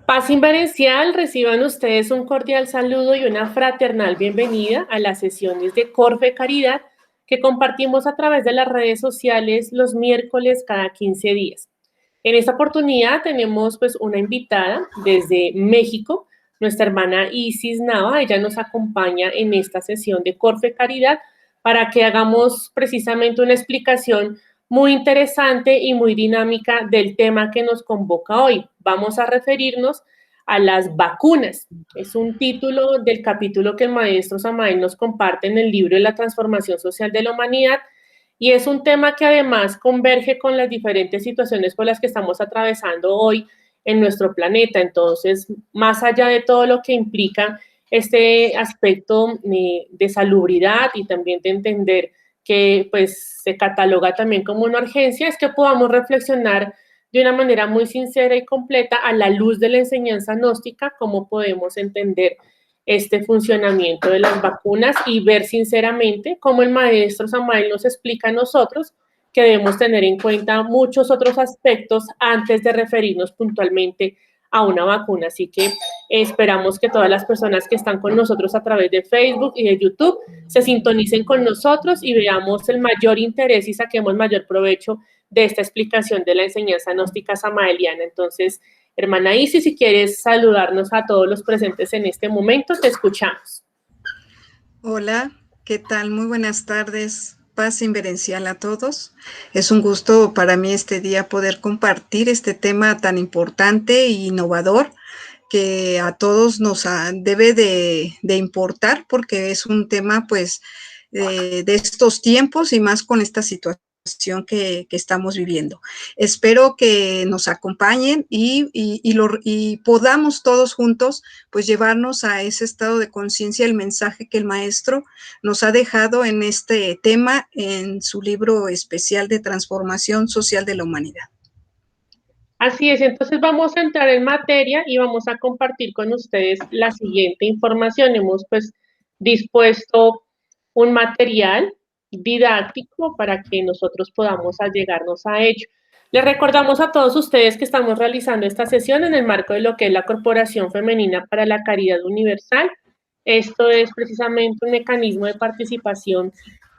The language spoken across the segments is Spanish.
Paz inverencial, reciban ustedes un cordial saludo y una fraternal bienvenida a las sesiones de Corfe Caridad que compartimos a través de las redes sociales los miércoles cada 15 días. En esta oportunidad tenemos pues una invitada desde México, nuestra hermana Isis Nava. Ella nos acompaña en esta sesión de Corfe Caridad para que hagamos precisamente una explicación muy interesante y muy dinámica del tema que nos convoca hoy. Vamos a referirnos a las vacunas. Es un título del capítulo que el maestro Samael nos comparte en el libro de la transformación social de la humanidad, y es un tema que además converge con las diferentes situaciones por las que estamos atravesando hoy en nuestro planeta. Entonces, más allá de todo lo que implica este aspecto de salubridad y también de entender que pues se cataloga también como una urgencia, es que podamos reflexionar de una manera muy sincera y completa a la luz de la enseñanza gnóstica cómo podemos entender este funcionamiento de las vacunas y ver sinceramente cómo el maestro Samael nos explica a nosotros que debemos tener en cuenta muchos otros aspectos antes de referirnos puntualmente a una vacuna. Así que esperamos que todas las personas que están con nosotros a través de Facebook y de YouTube se sintonicen con nosotros y veamos el mayor interés y saquemos mayor provecho de esta explicación de la enseñanza gnóstica samaeliana. Entonces, hermana Isis, si quieres saludarnos a todos los presentes en este momento, te escuchamos. Hola, ¿qué tal? Muy buenas tardes. Paz inverencial a todos. Es un gusto para mí este día poder compartir este tema tan importante e innovador que a todos nos debe de importar, porque es un tema pues de estos tiempos y más con esta situación que estamos viviendo. Espero que nos acompañen y podamos todos juntos pues llevarnos a ese estado de conciencia el mensaje que el maestro nos ha dejado en este tema en su libro especial de transformación social de la humanidad. Así es, entonces vamos a entrar en materia y vamos a compartir con ustedes la siguiente información. Hemos pues dispuesto un material didáctico para que nosotros podamos allegarnos a ello. Les recordamos a todos ustedes que estamos realizando esta sesión en el marco de lo que es la Corporación Femenina para la Caridad Universal. Esto es precisamente un mecanismo de participación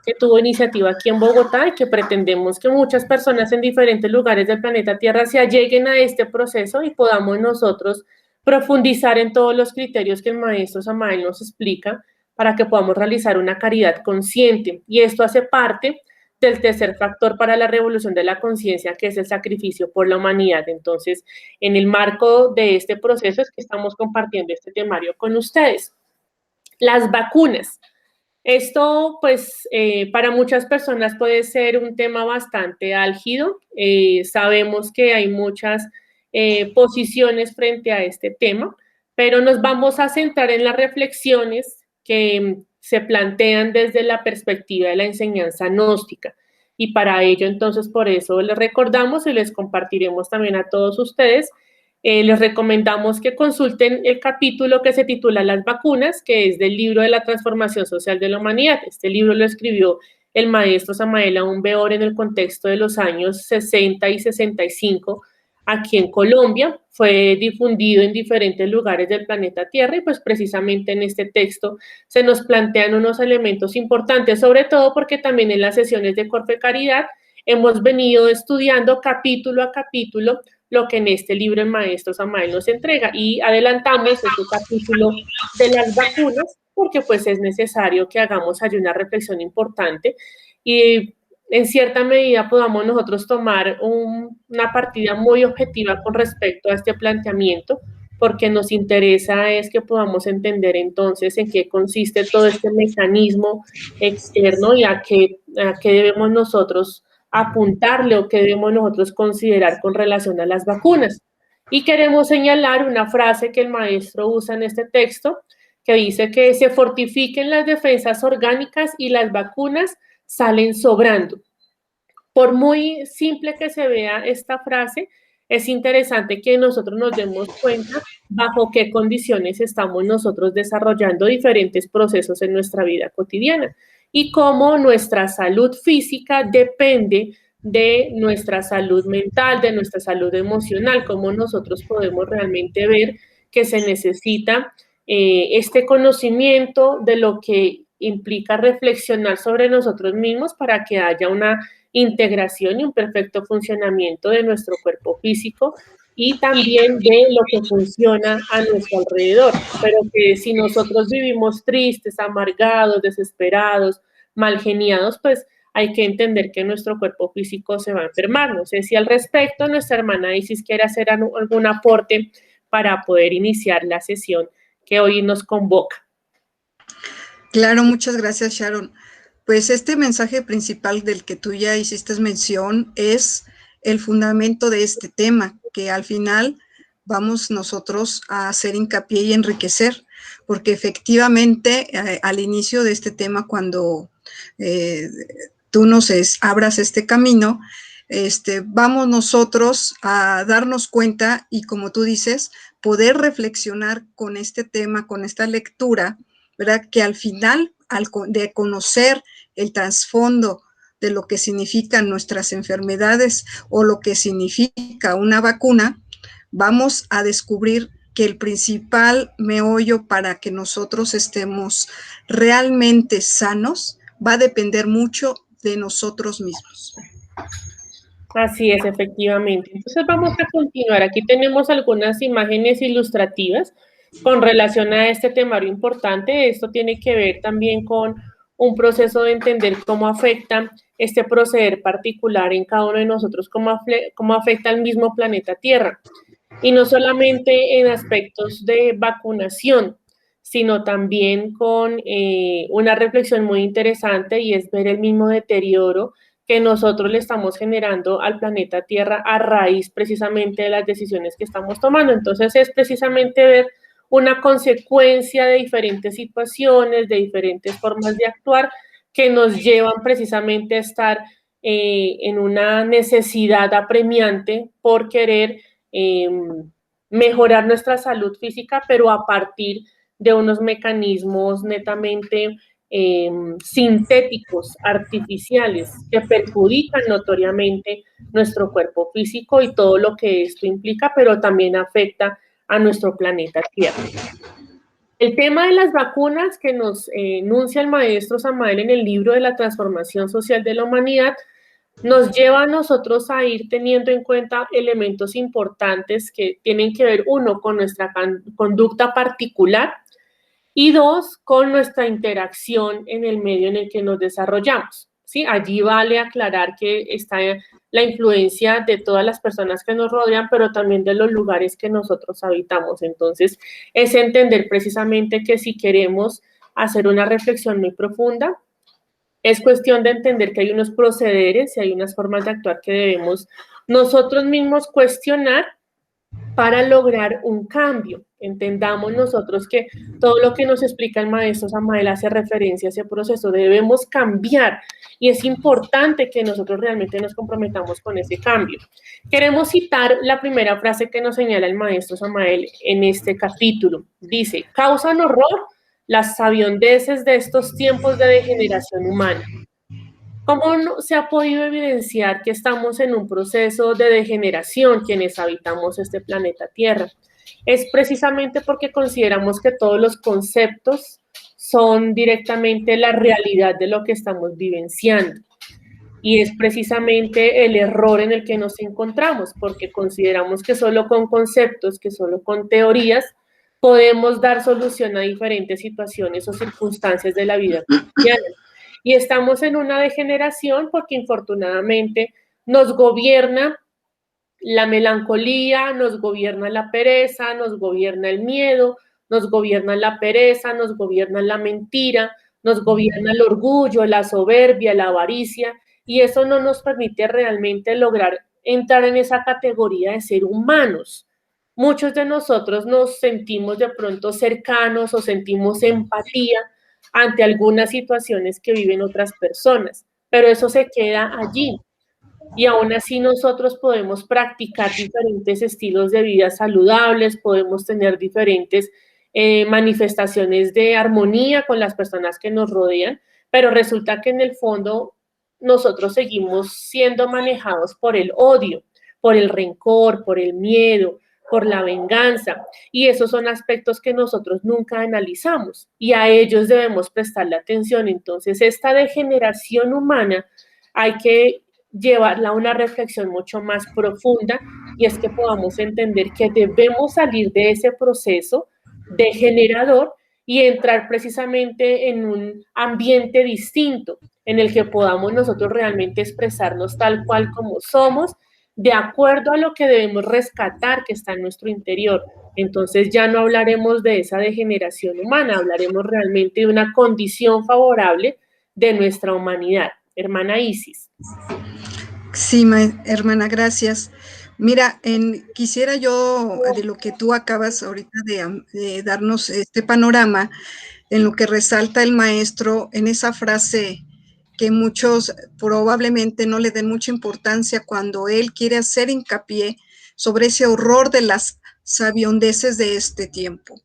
que tuvo iniciativa aquí en Bogotá y que pretendemos que muchas personas en diferentes lugares del planeta Tierra se alleguen a este proceso y podamos nosotros profundizar en todos los criterios que el maestro Samael nos explica para que podamos realizar una caridad consciente. Y esto hace parte del tercer factor para la revolución de la conciencia, que es el sacrificio por la humanidad. Entonces, en el marco de este proceso es que estamos compartiendo este temario con ustedes. Las vacunas. Esto, pues, para muchas personas puede ser un tema bastante álgido. Sabemos que hay muchas posiciones frente a este tema, pero nos vamos a centrar en las reflexiones que se plantean desde la perspectiva de la enseñanza gnóstica. Y para ello, entonces, por eso les recordamos y les compartiremos también a todos ustedes. Les recomendamos que consulten el capítulo que se titula Las vacunas, que es del libro de la transformación social de la humanidad. Este libro lo escribió el maestro Samael Aún Beor en el contexto de los años 60 y 65 aquí en Colombia. Fue difundido en diferentes lugares del planeta Tierra y pues precisamente en este texto se nos plantean unos elementos importantes, sobre todo porque también en las sesiones de Corfe Caridad hemos venido estudiando capítulo a capítulo lo que en este libro el maestro Samael nos entrega, y adelantamos este capítulo de las vacunas porque pues es necesario que hagamos allí una reflexión importante y en cierta medida podamos nosotros tomar una partida muy objetiva con respecto a este planteamiento, porque nos interesa es que podamos entender entonces en qué consiste todo este mecanismo externo y a qué debemos nosotros apuntarle o qué debemos nosotros considerar con relación a las vacunas. Y queremos señalar una frase que el maestro usa en este texto, que dice que se fortifiquen las defensas orgánicas y las vacunas salen sobrando. Por muy simple que se vea esta frase, es interesante que nosotros nos demos cuenta bajo qué condiciones estamos nosotros desarrollando diferentes procesos en nuestra vida cotidiana y cómo nuestra salud física depende de nuestra salud mental, de nuestra salud emocional, cómo nosotros podemos realmente ver que se necesita este conocimiento de lo que implica reflexionar sobre nosotros mismos para que haya una integración y un perfecto funcionamiento de nuestro cuerpo físico y también de lo que funciona a nuestro alrededor. Pero que si nosotros vivimos tristes, amargados, desesperados, mal geniados, pues hay que entender que nuestro cuerpo físico se va a enfermar. No sé si al respecto nuestra hermana Isis quiere hacer algún aporte para poder iniciar la sesión que hoy nos convoca. Claro, muchas gracias, Sharon. Pues este mensaje principal del que tú ya hiciste mención es el fundamento de este tema, que al final vamos nosotros a hacer hincapié y enriquecer, porque efectivamente al inicio de este tema, cuando tú nos abras este camino, vamos nosotros a darnos cuenta y, como tú dices, poder reflexionar con este tema, con esta lectura, ¿verdad? Que al final, de conocer el trasfondo de lo que significan nuestras enfermedades o lo que significa una vacuna, vamos a descubrir que el principal meollo para que nosotros estemos realmente sanos va a depender mucho de nosotros mismos. Así es, efectivamente. Entonces vamos a continuar. Aquí tenemos algunas imágenes ilustrativas con relación a este temario importante. Esto tiene que ver también con un proceso de entender cómo afecta este proceder particular en cada uno de nosotros, cómo afecta al mismo planeta Tierra. Y no solamente en aspectos de vacunación, sino también con una reflexión muy interesante, y es ver el mismo deterioro que nosotros le estamos generando al planeta Tierra a raíz precisamente de las decisiones que estamos tomando. Entonces es precisamente ver una consecuencia de diferentes situaciones, de diferentes formas de actuar que nos llevan precisamente a estar en una necesidad apremiante por querer mejorar nuestra salud física, pero a partir de unos mecanismos netamente sintéticos, artificiales, que perjudican notoriamente nuestro cuerpo físico y todo lo que esto implica, pero también afecta a nuestro planeta Tierra. El tema de las vacunas que nos enuncia el maestro Samael en el libro de la transformación social de la humanidad nos lleva a nosotros a ir teniendo en cuenta elementos importantes que tienen que ver, uno, con nuestra conducta particular, y dos, con nuestra interacción en el medio en el que nos desarrollamos. ¿Sí? Allí vale aclarar que está la influencia de todas las personas que nos rodean, pero también de los lugares que nosotros habitamos. Entonces, es entender precisamente que si queremos hacer una reflexión muy profunda, es cuestión de entender que hay unos procederes y hay unas formas de actuar que debemos nosotros mismos cuestionar para lograr un cambio. Entendamos nosotros que todo lo que nos explica el maestro Samael hace referencia a ese proceso. Debemos cambiar y es importante que nosotros realmente nos comprometamos con ese cambio. Queremos citar la primera frase que nos señala el maestro Samael en este capítulo. Dice: causan horror las sabiondeces de estos tiempos de degeneración humana. ¿Cómo se ha podido evidenciar que estamos en un proceso de degeneración quienes habitamos este planeta Tierra? Es precisamente porque consideramos que todos los conceptos son directamente la realidad de lo que estamos vivenciando. Y es precisamente el error en el que nos encontramos, porque consideramos que solo con conceptos, que solo con teorías, podemos dar solución a diferentes situaciones o circunstancias de la vida cotidiana. Y estamos en una degeneración porque infortunadamente nos gobierna la melancolía, nos gobierna la pereza, nos gobierna el miedo, nos gobierna la pereza, nos gobierna la mentira, nos gobierna el orgullo, la soberbia, la avaricia, y eso no nos permite realmente lograr entrar en esa categoría de ser humanos. Muchos de nosotros nos sentimos de pronto cercanos o sentimos empatía ante algunas situaciones que viven otras personas, pero eso se queda allí. Y aún así nosotros podemos practicar diferentes estilos de vida saludables, podemos tener diferentes manifestaciones de armonía con las personas que nos rodean, pero resulta que en el fondo nosotros seguimos siendo manejados por el odio, por el rencor, por el miedo, por la venganza. Y esos son aspectos que nosotros nunca analizamos y a ellos debemos prestarle atención. Entonces, esta degeneración humana hay que llevarla a una reflexión mucho más profunda y es que podamos entender que debemos salir de ese proceso degenerador y entrar precisamente en un ambiente distinto en el que podamos nosotros realmente expresarnos tal cual como somos, de acuerdo a lo que debemos rescatar que está en nuestro interior. Entonces ya no hablaremos de esa degeneración humana, hablaremos realmente de una condición favorable de nuestra humanidad. Hermana Isis. Sí, hermana, gracias. Mira, quisiera yo, de lo que tú acabas ahorita de darnos este panorama, en lo que resalta el maestro en esa frase que muchos probablemente no le den mucha importancia cuando él quiere hacer hincapié sobre ese horror de las sabiondeces de este tiempo.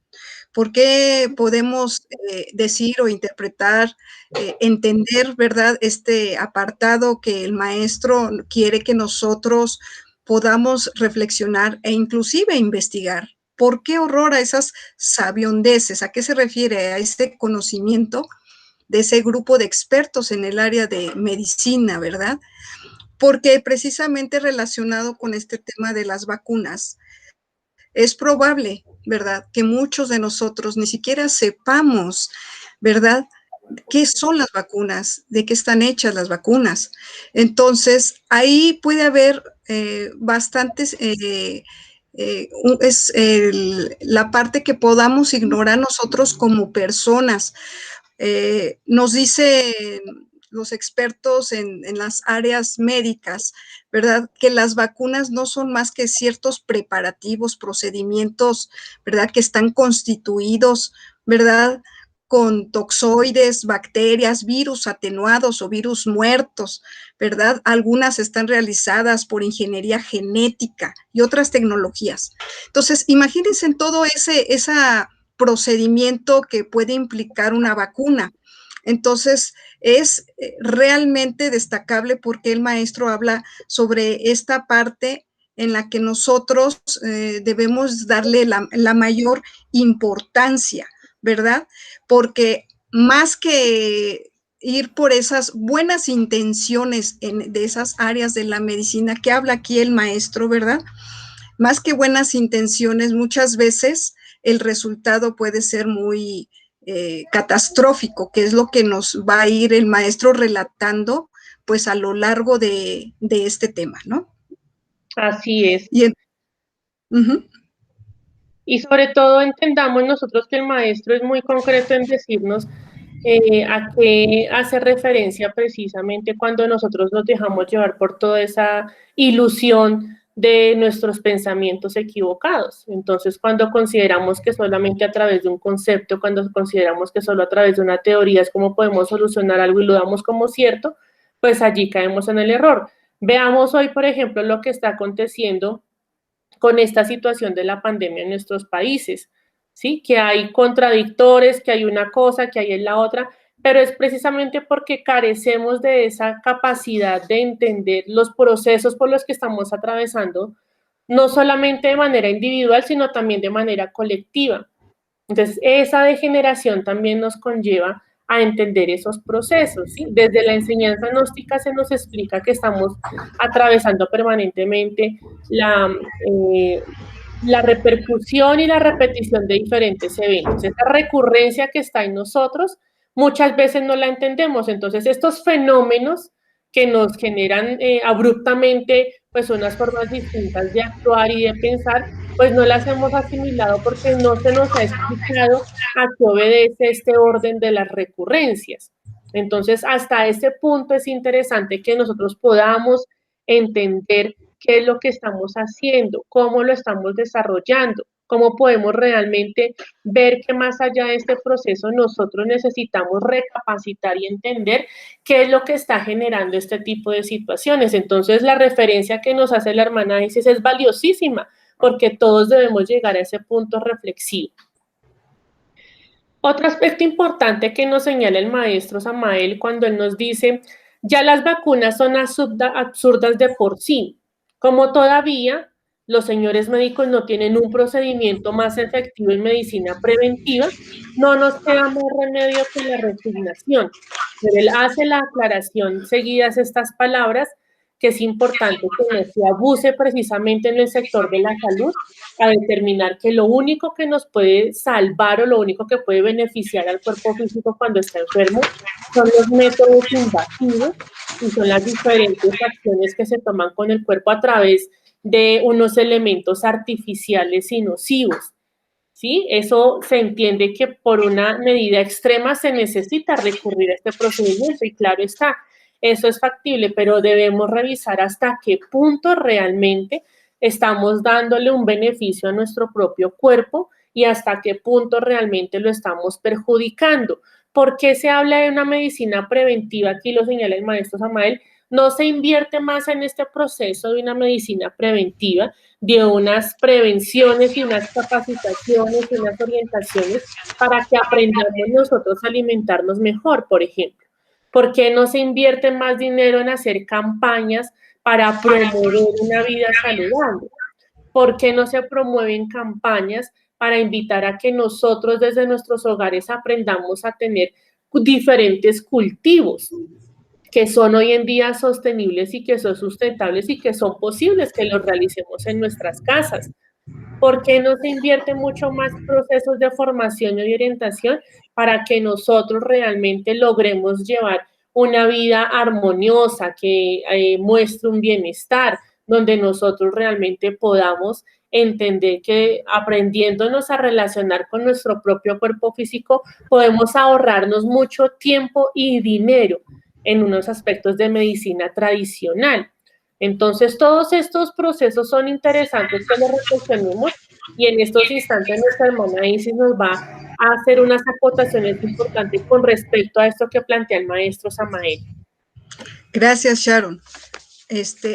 ¿Por qué podemos decir o interpretar, entender, verdad, este apartado que el maestro quiere que nosotros podamos reflexionar e inclusive investigar? ¿Por qué horror a esas sabiondeces? ¿A qué se refiere? A este conocimiento de ese grupo de expertos en el área de medicina, ¿verdad? Porque precisamente relacionado con este tema de las vacunas, es probable, ¿verdad?, que muchos de nosotros ni siquiera sepamos, ¿verdad?, qué son las vacunas, de qué están hechas las vacunas. Entonces, ahí puede haber bastantes, es la parte que podamos ignorar nosotros como personas. Nos dicen los expertos en las áreas médicas, ¿verdad?, que las vacunas no son más que ciertos preparativos, procedimientos, ¿verdad?, que están constituidos, ¿verdad?, con toxoides, bacterias, virus atenuados o virus muertos, ¿verdad? Algunas están realizadas por ingeniería genética y otras tecnologías. Entonces, imagínense en todo ese procedimiento que puede implicar una vacuna. Entonces, es realmente destacable porque el maestro habla sobre esta parte en la que nosotros debemos darle la mayor importancia, ¿verdad? Porque más que ir por esas buenas intenciones de esas áreas de la medicina que habla aquí el maestro, ¿verdad? Más que buenas intenciones, muchas veces el resultado puede ser muy catastrófico, que es lo que nos va a ir el maestro relatando pues a lo largo de este tema, ¿no? Así es. Y, y sobre todo entendamos nosotros que el maestro es muy concreto en decirnos a qué hace referencia precisamente cuando nosotros nos dejamos llevar por toda esa ilusión de nuestros pensamientos equivocados. Entonces, cuando consideramos que solamente a través de un concepto, cuando consideramos que solo a través de una teoría es como podemos solucionar algo y lo damos como cierto, pues allí caemos en el error. Veamos hoy, por ejemplo, lo que está aconteciendo con esta situación de la pandemia en nuestros países, ¿sí? Que hay contradictores, que hay una cosa, que hay en la otra, pero es precisamente porque carecemos de esa capacidad de entender los procesos por los que estamos atravesando, no solamente de manera individual, sino también de manera colectiva. Entonces, esa degeneración también nos conlleva a entender esos procesos, ¿sí? Desde la enseñanza gnóstica se nos explica que estamos atravesando permanentemente la repercusión y la repetición de diferentes eventos. Esa recurrencia que está en nosotros, muchas veces no la entendemos. Entonces, estos fenómenos que nos generan abruptamente, pues, unas formas distintas de actuar y de pensar, pues no las hemos asimilado porque no se nos ha explicado a qué obedece este orden de las recurrencias. Entonces, hasta este punto es interesante que nosotros podamos entender qué es lo que estamos haciendo, cómo lo estamos desarrollando, cómo podemos realmente ver que más allá de este proceso nosotros necesitamos recapacitar y entender qué es lo que está generando este tipo de situaciones. Entonces, la referencia que nos hace la hermana Isis es valiosísima, porque todos debemos llegar a ese punto reflexivo. Otro aspecto importante que nos señala el maestro Samael cuando él nos dice, Ya las vacunas son absurdas de por sí. Como todavía los señores médicos no tienen un procedimiento más efectivo en medicina preventiva, no nos queda más remedio que la resignación. Pero él hace la aclaración seguidas estas palabras, que es importante que no se abuse precisamente en el sector de la salud, a determinar que lo único que nos puede salvar o lo único que puede beneficiar al cuerpo físico cuando está enfermo son los métodos invasivos y son las diferentes acciones que se toman con el cuerpo a través de unos elementos artificiales y nocivos. ¿Sí? Eso se entiende que por una medida extrema se necesita recurrir a este procedimiento y claro está, eso es factible, pero debemos revisar hasta qué punto realmente estamos dándole un beneficio a nuestro propio cuerpo y hasta qué punto realmente lo estamos perjudicando. ¿Por qué se habla de una medicina preventiva? Aquí lo señala el maestro Samael. No se invierte más en este proceso de una medicina preventiva, de unas prevenciones y unas capacitaciones y unas orientaciones para que aprendamos nosotros a alimentarnos mejor, por ejemplo. ¿Por qué no se invierte más dinero en hacer campañas para promover una vida saludable? ¿Por qué no se promueven campañas para invitar a que nosotros desde nuestros hogares aprendamos a tener diferentes cultivos que son hoy en día sostenibles y que son sustentables y que son posibles que los realicemos en nuestras casas? ¿Por qué no se invierte mucho más procesos de formación y orientación para que nosotros realmente logremos llevar una vida armoniosa, que muestre un bienestar, donde nosotros realmente podamos entender que aprendiéndonos a relacionar con nuestro propio cuerpo físico, podemos ahorrarnos mucho tiempo y dinero en unos aspectos de medicina tradicional? Entonces, todos estos procesos son interesantes que los reflexionemos y en estos instantes nuestra hermana Isis nos va a hacer unas acotaciones importantes con respecto a esto que plantea el maestro Samael. Gracias, Sharon.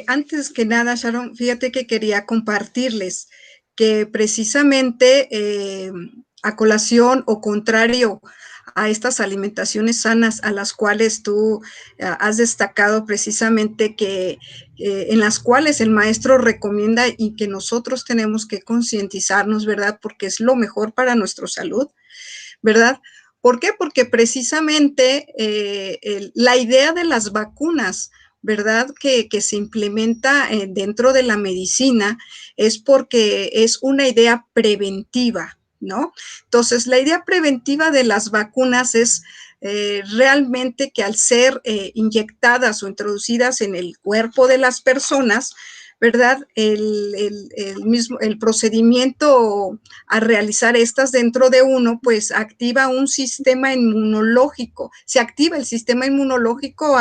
Antes que nada, Sharon, fíjate que quería compartirles que precisamente a colación o contrario a estas alimentaciones sanas a las cuales tú has destacado precisamente que en las cuales el maestro recomienda y que nosotros tenemos que concientizarnos, ¿verdad? Porque es lo mejor para nuestra salud, ¿verdad? ¿Por qué? Porque precisamente la idea de las vacunas, ¿verdad? Que se implementa dentro de la medicina es porque es una idea preventiva, ¿no? Entonces, la idea preventiva de las vacunas es realmente que al ser inyectadas o introducidas en el cuerpo de las personas, ¿verdad? El procedimiento a realizar estas dentro de uno, pues activa un sistema inmunológico, se activa el sistema inmunológico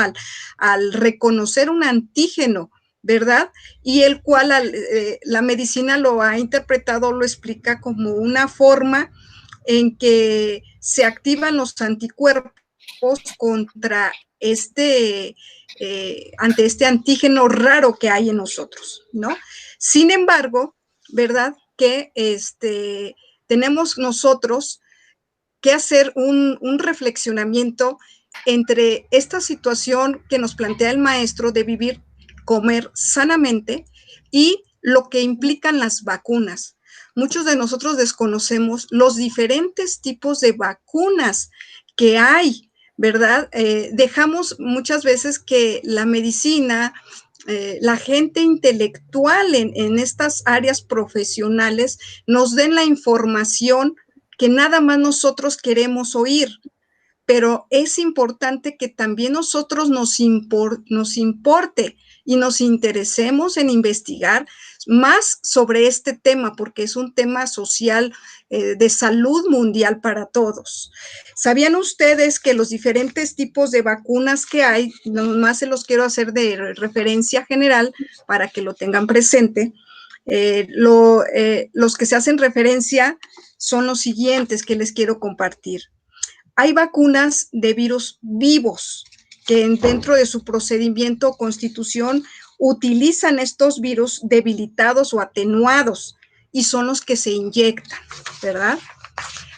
al reconocer un antígeno, ¿verdad? Y el cual la medicina lo ha interpretado, lo explica como una forma en que se activan los anticuerpos contra ante este antígeno raro que hay en nosotros, ¿no? Sin embargo, ¿verdad? Que tenemos nosotros que hacer un reflexionamiento entre esta situación que nos plantea el maestro de vivir, comer sanamente y lo que implican las vacunas. Muchos de nosotros desconocemos los diferentes tipos de vacunas que hay, ¿verdad? Dejamos muchas veces que la medicina, la gente intelectual en estas áreas profesionales nos den la información que nada más nosotros queremos oír, pero es importante que también nosotros nos importe y nos interesemos en investigar más sobre este tema, porque es un tema social de salud mundial para todos. ¿Sabían ustedes que los diferentes tipos de vacunas que hay, nomás se los quiero hacer de referencia general para que lo tengan presente, los que se hacen referencia son los siguientes que les quiero compartir. Hay vacunas de virus vivos que dentro de su procedimiento o constitución utilizan estos virus debilitados o atenuados y son los que se inyectan, ¿verdad?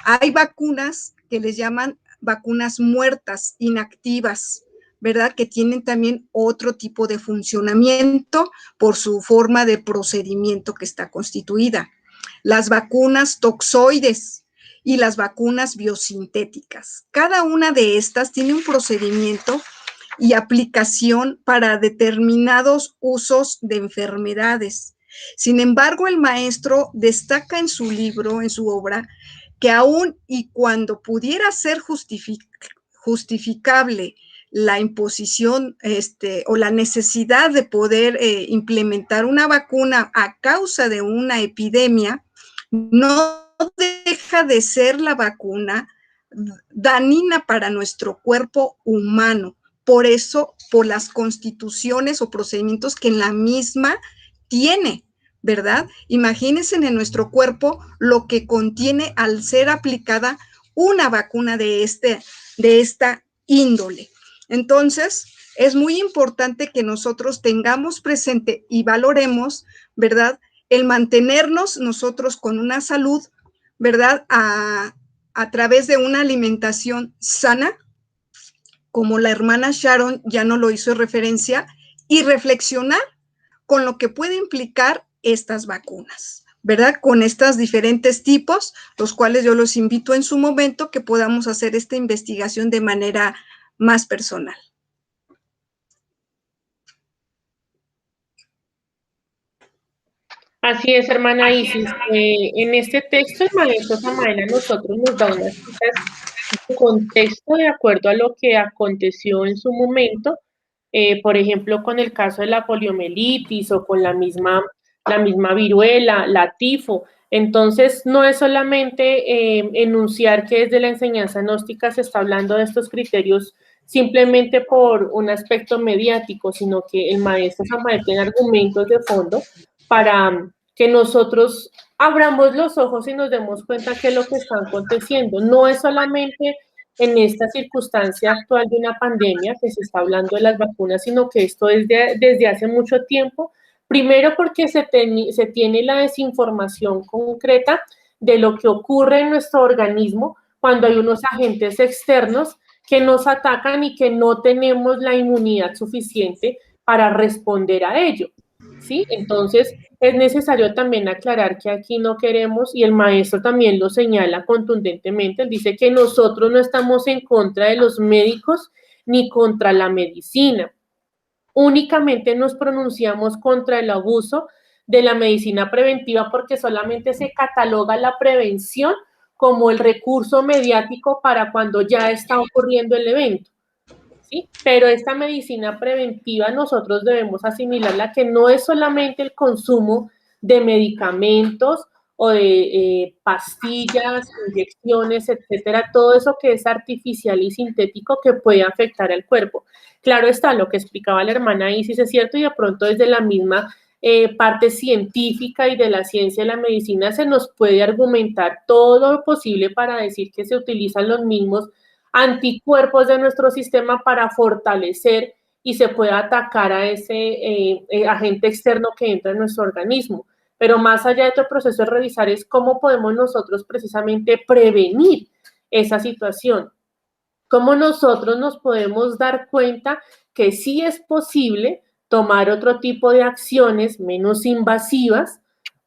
Hay vacunas que les llaman vacunas muertas, inactivas, ¿verdad? Que tienen también otro tipo de funcionamiento por su forma de procedimiento que está constituida. Las vacunas toxoides y las vacunas biosintéticas. Cada una de estas tiene un procedimiento y aplicación para determinados usos de enfermedades. Sin embargo, el maestro destaca en su libro, en su obra, que aún y cuando pudiera ser justificable la imposición o la necesidad de poder implementar una vacuna a causa de una epidemia, no deja de ser la vacuna dañina para nuestro cuerpo humano. Por eso, por las constituciones o procedimientos que en la misma tiene, ¿verdad? Imagínense en nuestro cuerpo lo que contiene al ser aplicada una vacuna de esta índole. Entonces, es muy importante que nosotros tengamos presente y valoremos, ¿verdad?, el mantenernos nosotros con una salud, ¿verdad?, a través de una alimentación sana, como la hermana Sharon ya no lo hizo referencia, y reflexionar con lo que puede implicar estas vacunas, ¿verdad? Con estos diferentes tipos, los cuales yo los invito en su momento que podamos hacer esta investigación de manera más personal. Así es, hermana Isis. En este texto, el maestro Samael a nosotros nos da unas citas de contexto de acuerdo a lo que aconteció en su momento, por ejemplo, con el caso de la poliomielitis o con la misma viruela, la tifo. Entonces, no es solamente enunciar que desde la enseñanza gnóstica se está hablando de estos criterios simplemente por un aspecto mediático, sino que el maestro Samael tiene argumentos de fondo para que nosotros abramos los ojos y nos demos cuenta qué es lo que está aconteciendo. No es solamente en esta circunstancia actual de una pandemia que se está hablando de las vacunas, sino que esto es desde hace mucho tiempo. Primero porque se tiene la desinformación concreta de lo que ocurre en nuestro organismo cuando hay unos agentes externos que nos atacan y que no tenemos la inmunidad suficiente para responder a ello. ¿Sí? Entonces, es necesario también aclarar que aquí no queremos, y el maestro también lo señala contundentemente, él dice que nosotros no estamos en contra de los médicos ni contra la medicina. Únicamente nos pronunciamos contra el abuso de la medicina preventiva porque solamente se cataloga la prevención como el recurso mediático para cuando ya está ocurriendo el evento. ¿Sí? Pero esta medicina preventiva nosotros debemos asimilarla que no es solamente el consumo de medicamentos o de pastillas, inyecciones, etcétera, todo eso que es artificial y sintético que puede afectar al cuerpo. Claro está, lo que explicaba la hermana Isis es cierto y de pronto desde la misma parte científica y de la ciencia de la medicina se nos puede argumentar todo lo posible para decir que se utilizan los mismos anticuerpos de nuestro sistema para fortalecer y se pueda atacar a ese agente externo que entra en nuestro organismo. Pero más allá de todo el proceso de revisar es cómo podemos nosotros precisamente prevenir esa situación. Cómo nosotros nos podemos dar cuenta que sí es posible tomar otro tipo de acciones menos invasivas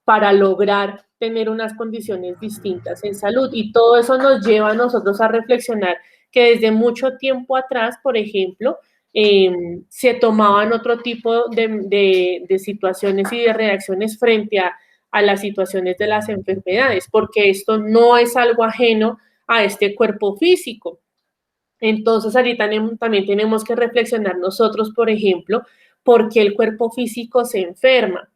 para lograr tener unas condiciones distintas en salud. Y todo eso nos lleva a nosotros a reflexionar que desde mucho tiempo atrás, por ejemplo, se tomaban otro tipo de situaciones y de reacciones frente a las situaciones de las enfermedades, porque esto no es algo ajeno a este cuerpo físico. Entonces, ahorita también tenemos que reflexionar nosotros, por ejemplo, por qué el cuerpo físico se enferma.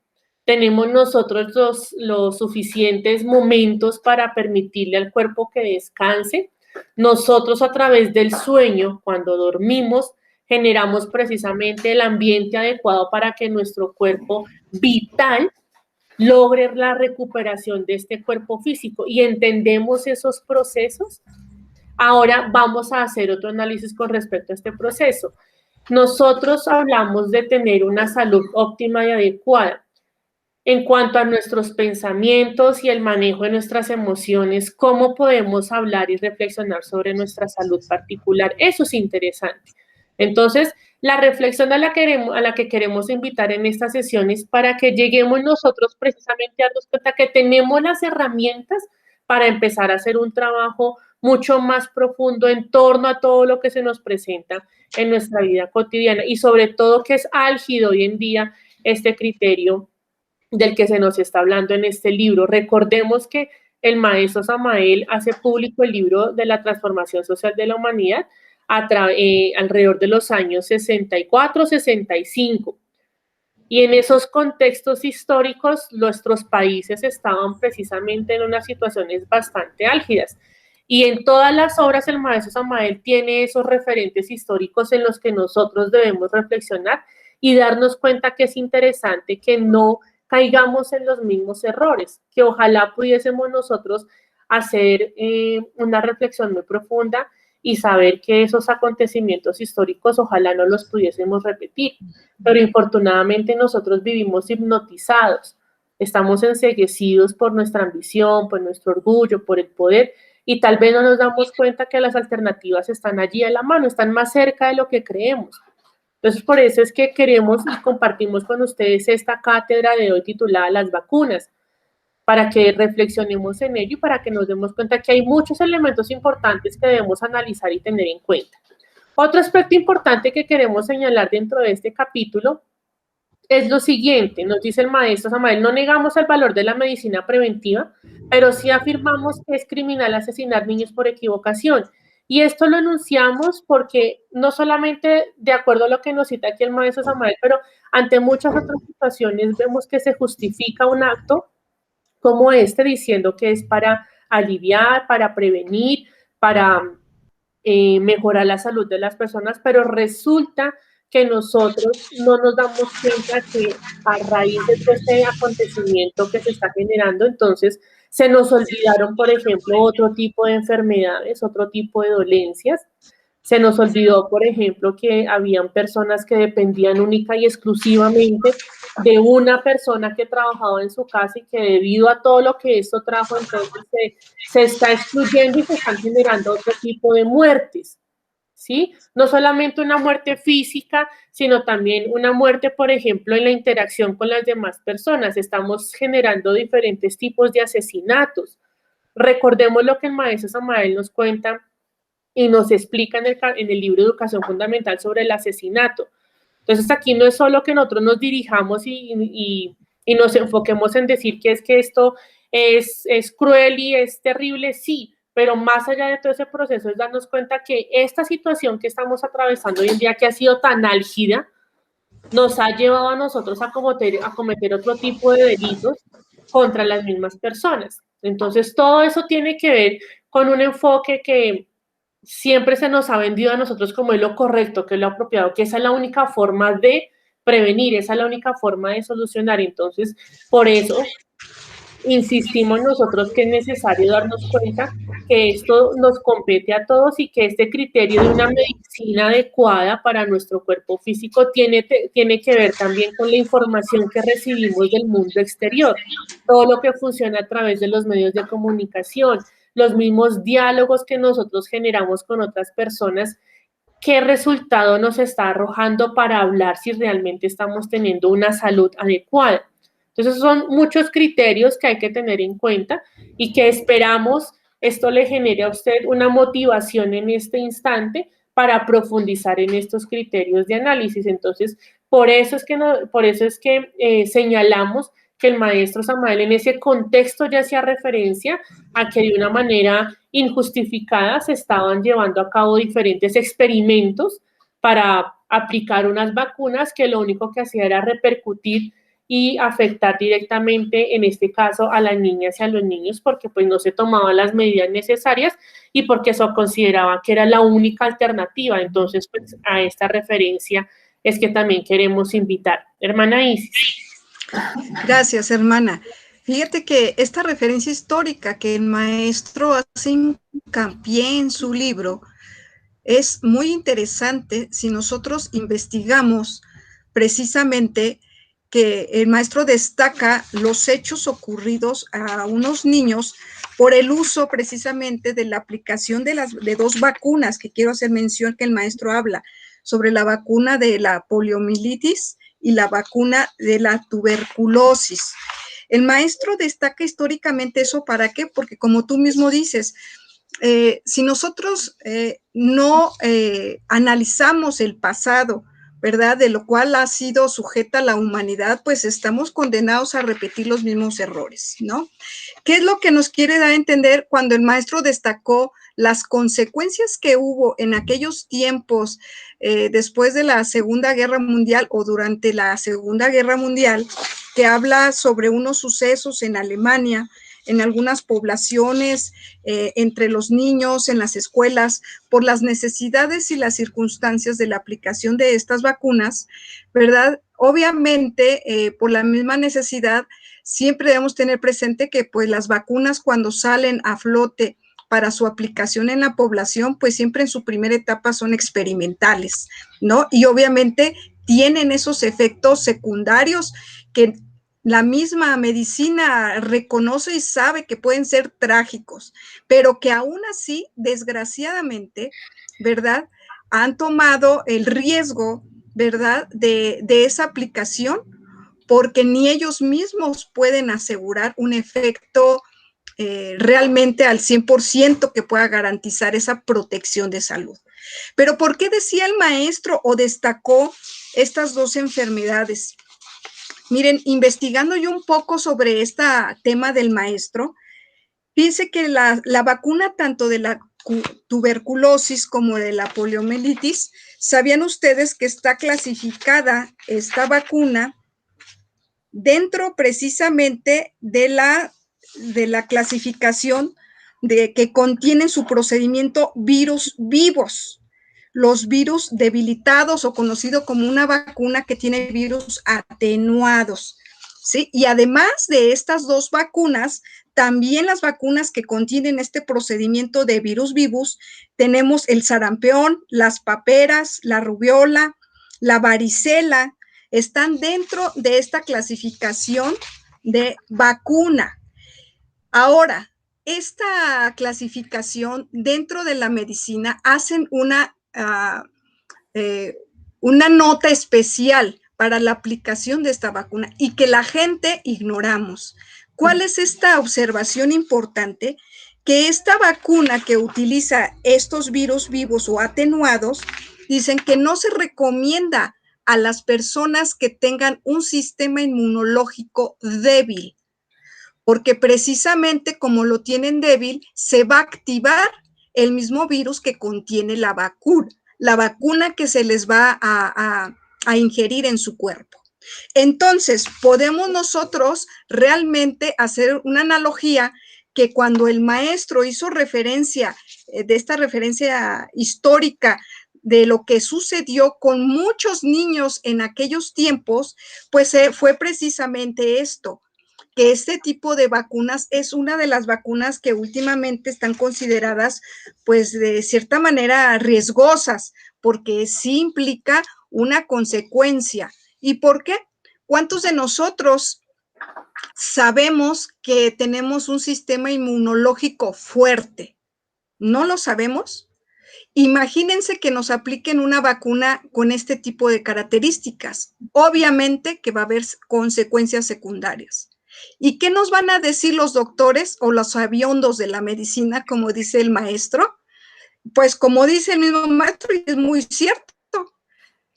Tenemos nosotros los suficientes momentos para permitirle al cuerpo que descanse. Nosotros a través del sueño, cuando dormimos, generamos precisamente el ambiente adecuado para que nuestro cuerpo vital logre la recuperación de este cuerpo físico y entendemos esos procesos. Ahora vamos a hacer otro análisis con respecto a este proceso. Nosotros hablamos de tener una salud óptima y adecuada. En cuanto a nuestros pensamientos y el manejo de nuestras emociones, ¿cómo podemos hablar y reflexionar sobre nuestra salud particular? Eso es interesante. Entonces, la reflexión a la que queremos invitar en estas sesiones para que lleguemos nosotros precisamente a darnos cuenta que tenemos las herramientas para empezar a hacer un trabajo mucho más profundo en torno a todo lo que se nos presenta en nuestra vida cotidiana y sobre todo que es álgido hoy en día este criterio del que se nos está hablando en este libro. Recordemos que el maestro Samael hace público el libro de la transformación social de la humanidad alrededor de los años 64, 65. Y en esos contextos históricos, nuestros países estaban precisamente en unas situaciones bastante álgidas. Y en todas las obras el maestro Samael tiene esos referentes históricos en los que nosotros debemos reflexionar y darnos cuenta que es interesante que no caigamos en los mismos errores, que ojalá pudiésemos nosotros hacer una reflexión muy profunda y saber que esos acontecimientos históricos ojalá no los pudiésemos repetir. Pero infortunadamente nosotros vivimos hipnotizados, estamos enceguecidos por nuestra ambición, por nuestro orgullo, por el poder, y tal vez no nos damos cuenta que las alternativas están allí a la mano, están más cerca de lo que creemos. Entonces, por eso es que queremos y compartimos con ustedes esta cátedra de hoy titulada Las vacunas, para que reflexionemos en ello y para que nos demos cuenta que hay muchos elementos importantes que debemos analizar y tener en cuenta. Otro aspecto importante que queremos señalar dentro de este capítulo es lo siguiente, nos dice el maestro Samael, no negamos el valor de la medicina preventiva, pero sí afirmamos que es criminal asesinar niños por equivocación. Y esto lo enunciamos porque no solamente de acuerdo a lo que nos cita aquí el maestro Samael, pero ante muchas otras situaciones vemos que se justifica un acto como este diciendo que es para aliviar, para prevenir, para mejorar la salud de las personas, pero resulta que nosotros no nos damos cuenta que a raíz de todo este acontecimiento que se está generando, entonces se nos olvidaron, por ejemplo, otro tipo de enfermedades, otro tipo de dolencias. Se nos olvidó, por ejemplo, que habían personas que dependían única y exclusivamente de una persona que trabajaba en su casa y que debido a todo lo que esto trajo, entonces se está excluyendo y se están generando otro tipo de muertes, ¿sí? No solamente una muerte física, sino también una muerte, por ejemplo, en la interacción con las demás personas. Estamos generando diferentes tipos de asesinatos. Recordemos lo que el maestro Samael nos cuenta y nos explica en el libro Educación Fundamental sobre el asesinato. Entonces, aquí no es solo que nosotros nos dirijamos y nos enfoquemos en decir que esto es cruel y es terrible, sí, pero más allá de todo ese proceso es darnos cuenta que esta situación que estamos atravesando hoy en día, que ha sido tan álgida, nos ha llevado a nosotros a cometer otro tipo de delitos contra las mismas personas. Entonces, todo eso tiene que ver con un enfoque que siempre se nos ha vendido a nosotros como es lo correcto, que es lo apropiado, que esa es la única forma de prevenir, esa es la única forma de solucionar. Entonces, por eso insistimos nosotros que es necesario darnos cuenta que esto nos compete a todos y que este criterio de una medicina adecuada para nuestro cuerpo físico tiene que ver también con la información que recibimos del mundo exterior, todo lo que funciona a través de los medios de comunicación, los mismos diálogos que nosotros generamos con otras personas, qué resultado nos está arrojando para hablar si realmente estamos teniendo una salud adecuada. Entonces son muchos criterios que hay que tener en cuenta y que esperamos esto le genere a usted una motivación en este instante para profundizar en estos criterios de análisis. Entonces, por eso es que señalamos que el maestro Samael en ese contexto ya hacía referencia a que de una manera injustificada se estaban llevando a cabo diferentes experimentos para aplicar unas vacunas que lo único que hacía era repercutir y afectar directamente, en este caso, a las niñas y a los niños, porque pues no se tomaban las medidas necesarias y porque eso consideraba que era la única alternativa. Entonces, pues a esta referencia es que también queremos invitar. Hermana Isis. Gracias, hermana. Fíjate que esta referencia histórica que el maestro hace hincapié en su libro es muy interesante si nosotros investigamos precisamente que el maestro destaca los hechos ocurridos a unos niños por el uso precisamente de la aplicación de dos vacunas que quiero hacer mención que el maestro habla. sobre la vacuna de la poliomielitis y la vacuna de la tuberculosis. El maestro destaca históricamente eso, ¿para qué? Porque como tú mismo dices, si nosotros no analizamos el pasado, ¿verdad? De lo cual ha sido sujeta la humanidad, pues estamos condenados a repetir los mismos errores, ¿no? ¿Qué es lo que nos quiere dar a entender cuando el maestro destacó las consecuencias que hubo en aquellos tiempos después de la Segunda Guerra Mundial o durante la Segunda Guerra Mundial, que habla sobre unos sucesos en Alemania, en algunas poblaciones, entre los niños, en las escuelas, por las necesidades y las circunstancias de la aplicación de estas vacunas, ¿verdad? Obviamente, por la misma necesidad, siempre debemos tener presente que pues las vacunas cuando salen a flote para su aplicación en la población, pues siempre en su primera etapa son experimentales, ¿no? Y obviamente tienen esos efectos secundarios que la misma medicina reconoce y sabe que pueden ser trágicos, pero que aún así, desgraciadamente, ¿verdad? Han tomado el riesgo, ¿verdad? De esa aplicación, porque ni ellos mismos pueden asegurar un efecto realmente al 100% que pueda garantizar esa protección de salud. Pero ¿por qué decía el maestro o destacó estas dos enfermedades? Miren, investigando yo un poco sobre este tema del maestro, fíjense que la vacuna tanto de la tuberculosis como de la poliomielitis, ¿sabían ustedes que está clasificada esta vacuna dentro precisamente de la clasificación de que contienen su procedimiento virus vivos? Los virus debilitados o conocido como una vacuna que tiene virus atenuados, ¿sí? Y además de estas dos vacunas, también las vacunas que contienen este procedimiento de virus vivos, tenemos el sarampión, las paperas, la rubiola, la varicela, están dentro de esta clasificación de vacuna. Ahora, esta clasificación dentro de la medicina hacen una nota especial para la aplicación de esta vacuna y que la gente ignoramos. ¿Cuál es esta observación importante? Que esta vacuna que utiliza estos virus vivos o atenuados, dicen que no se recomienda a las personas que tengan un sistema inmunológico débil, porque precisamente como lo tienen débil, se va a activar el mismo virus que contiene la vacuna que se les va a ingerir en su cuerpo. Entonces, podemos nosotros realmente hacer una analogía que cuando el maestro hizo referencia de esta referencia histórica de lo que sucedió con muchos niños en aquellos tiempos, pues fue precisamente esto, que este tipo de vacunas es una de las vacunas que últimamente están consideradas, pues de cierta manera riesgosas, porque sí implica una consecuencia. ¿Y por qué? ¿Cuántos de nosotros sabemos que tenemos un sistema inmunológico fuerte? ¿No lo sabemos? Imagínense que nos apliquen una vacuna con este tipo de características. Obviamente que va a haber consecuencias secundarias. ¿Y qué nos van a decir los doctores o los sabiondos de la medicina, como dice el maestro? Pues como dice el mismo maestro, y es muy cierto,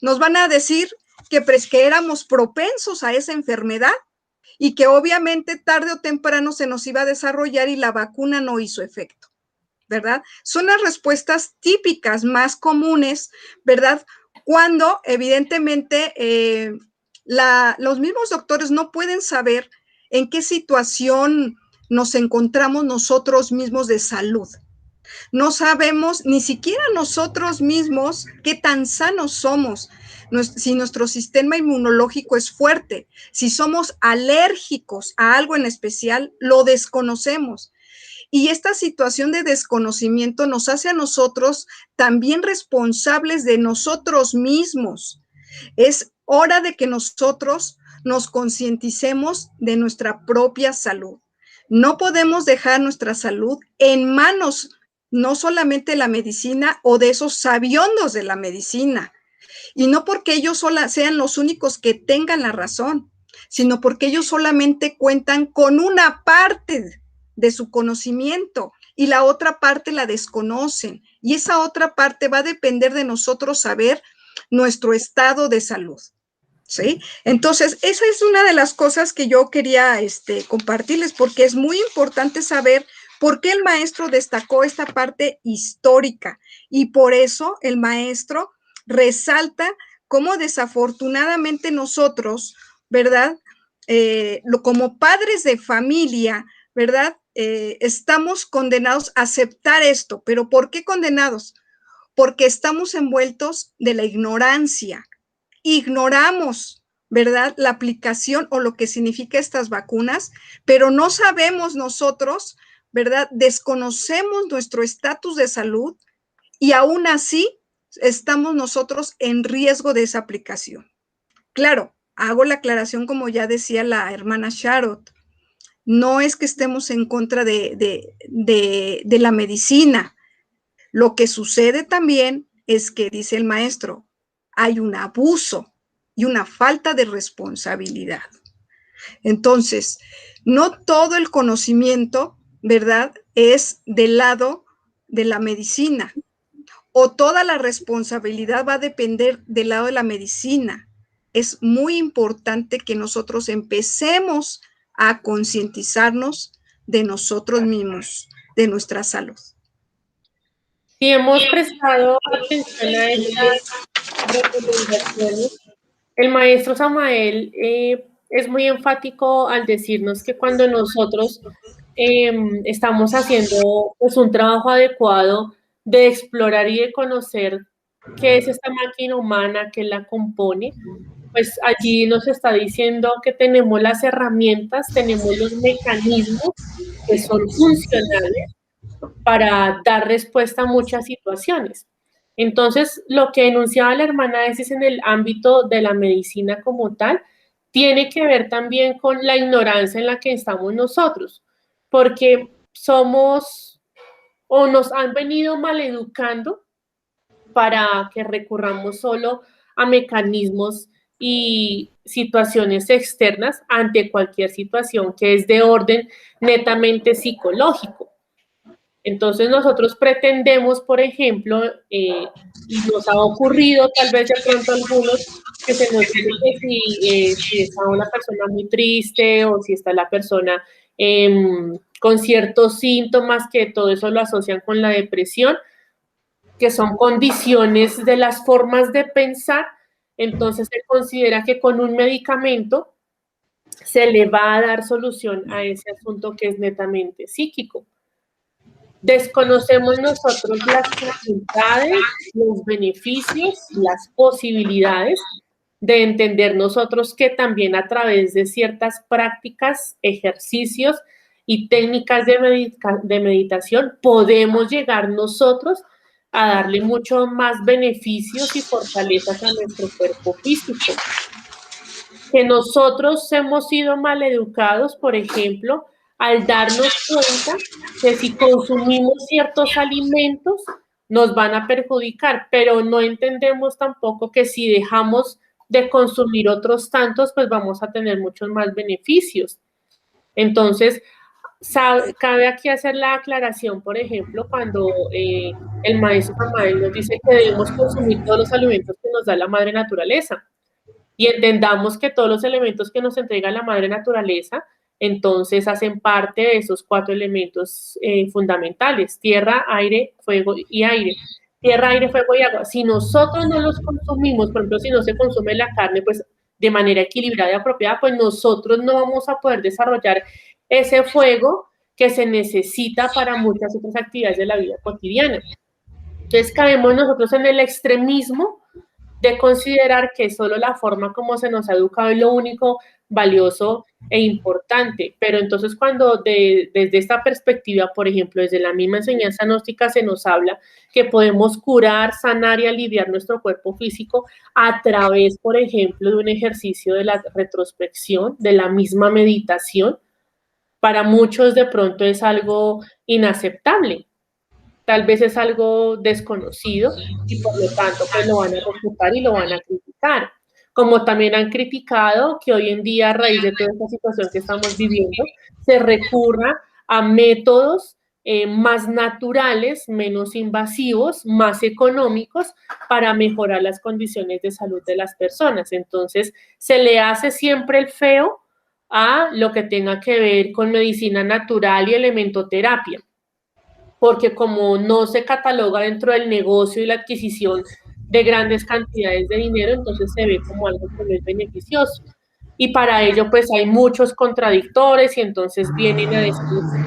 nos van a decir que éramos propensos a esa enfermedad y que obviamente tarde o temprano se nos iba a desarrollar y la vacuna no hizo efecto, ¿verdad? Son las respuestas típicas más comunes, ¿verdad? Cuando evidentemente los mismos doctores no pueden saber en qué situación nos encontramos nosotros mismos de salud. No sabemos ni siquiera nosotros mismos qué tan sanos somos, si nuestro sistema inmunológico es fuerte, si somos alérgicos a algo en especial, lo desconocemos. Y esta situación de desconocimiento nos hace a nosotros también responsables de nosotros mismos. Es hora de que nosotros nos concienticemos de nuestra propia salud. No podemos dejar nuestra salud en manos no solamente de la medicina o de esos sabiondos de la medicina, Y no porque ellos sean los únicos que tengan la razón, sino porque ellos solamente cuentan con una parte de su conocimiento y la otra parte la desconocen. Y esa otra parte va a depender de nosotros saber nuestro estado de salud. ¿Sí? Entonces, esa es una de las cosas que yo quería compartirles, porque es muy importante saber por qué el maestro destacó esta parte histórica, y por eso el maestro resalta cómo desafortunadamente nosotros, ¿verdad? Como padres de familia, ¿verdad? Estamos condenados a aceptar esto. ¿Pero por qué condenados? Porque estamos envueltos de la ignorancia. Ignoramos, ¿verdad?, la aplicación o lo que significa estas vacunas, pero no sabemos nosotros, ¿verdad? Desconocemos nuestro estatus de salud y aún así estamos nosotros en riesgo de esa aplicación. Claro, hago la aclaración, como ya decía la hermana Sharot, no es que estemos en contra de la medicina. Lo que sucede también es que, dice el maestro, hay un abuso y una falta de responsabilidad. Entonces, no todo el conocimiento, ¿verdad?, es del lado de la medicina, o toda la responsabilidad va a depender del lado de la medicina. Es muy importante que nosotros empecemos a concientizarnos de nosotros mismos, de nuestra salud. Si hemos prestado atención a estas recomendaciones, el maestro Samael es muy enfático al decirnos que cuando nosotros estamos haciendo pues, un trabajo adecuado de explorar y de conocer qué es esta máquina humana, qué la compone, pues allí nos está diciendo que tenemos las herramientas, tenemos los mecanismos que son funcionales para dar respuesta a muchas situaciones. Entonces, lo que enunciaba la hermana es en el ámbito de la medicina como tal, tiene que ver también con la ignorancia en la que estamos nosotros, porque somos o nos han venido maleducando para que recurramos solo a mecanismos y situaciones externas ante cualquier situación que es de orden netamente psicológico. Entonces nosotros pretendemos, por ejemplo, y nos ha ocurrido tal vez de pronto a algunos, que se nos dice que si está una persona muy triste o si está la persona con ciertos síntomas, que todo eso lo asocian con la depresión, que son condiciones de las formas de pensar, entonces se considera que con un medicamento se le va a dar solución a ese asunto que es netamente psíquico. Desconocemos nosotros las facultades, los beneficios, las posibilidades de entender nosotros que también a través de ciertas prácticas, ejercicios y técnicas de meditación podemos llegar nosotros a darle mucho más beneficios y fortalezas a nuestro cuerpo físico. Que nosotros hemos sido maleducados, por ejemplo, al darnos cuenta que si consumimos ciertos alimentos nos van a perjudicar, pero no entendemos tampoco que si dejamos de consumir otros tantos, pues vamos a tener muchos más beneficios. Entonces, cabe aquí hacer la aclaración, por ejemplo, cuando el maestro Samael nos dice que debemos consumir todos los alimentos que nos da la madre naturaleza. Y entendamos que todos los elementos que nos entrega la madre naturaleza, entonces hacen parte de esos 4 elementos fundamentales: tierra, aire, fuego y aire. Tierra, aire, fuego y agua. Si nosotros no los consumimos, por ejemplo, si no se consume la carne, pues de manera equilibrada y apropiada, pues nosotros no vamos a poder desarrollar ese fuego que se necesita para muchas otras actividades de la vida cotidiana. Entonces caemos nosotros en el extremismo de considerar que solo la forma como se nos ha educado es lo único valioso e importante. Pero entonces cuando desde esta perspectiva, por ejemplo, desde la misma enseñanza gnóstica se nos habla que podemos curar, sanar y aliviar nuestro cuerpo físico a través, por ejemplo, de un ejercicio de la retrospección, de la misma meditación, para muchos de pronto es algo inaceptable. tal vez es algo desconocido y por lo tanto pues lo van a refutar y lo van a criticar. Como también han criticado que hoy en día, a raíz de toda esta situación que estamos viviendo, se recurra a métodos más naturales, menos invasivos, más económicos para mejorar las condiciones de salud de las personas. Entonces, se le hace siempre el feo a lo que tenga que ver con medicina natural y elementoterapia, porque como no se cataloga dentro del negocio y la adquisición de grandes cantidades de dinero, entonces se ve como algo que no es beneficioso. Y para ello, pues hay muchos contradictores y entonces vienen a decir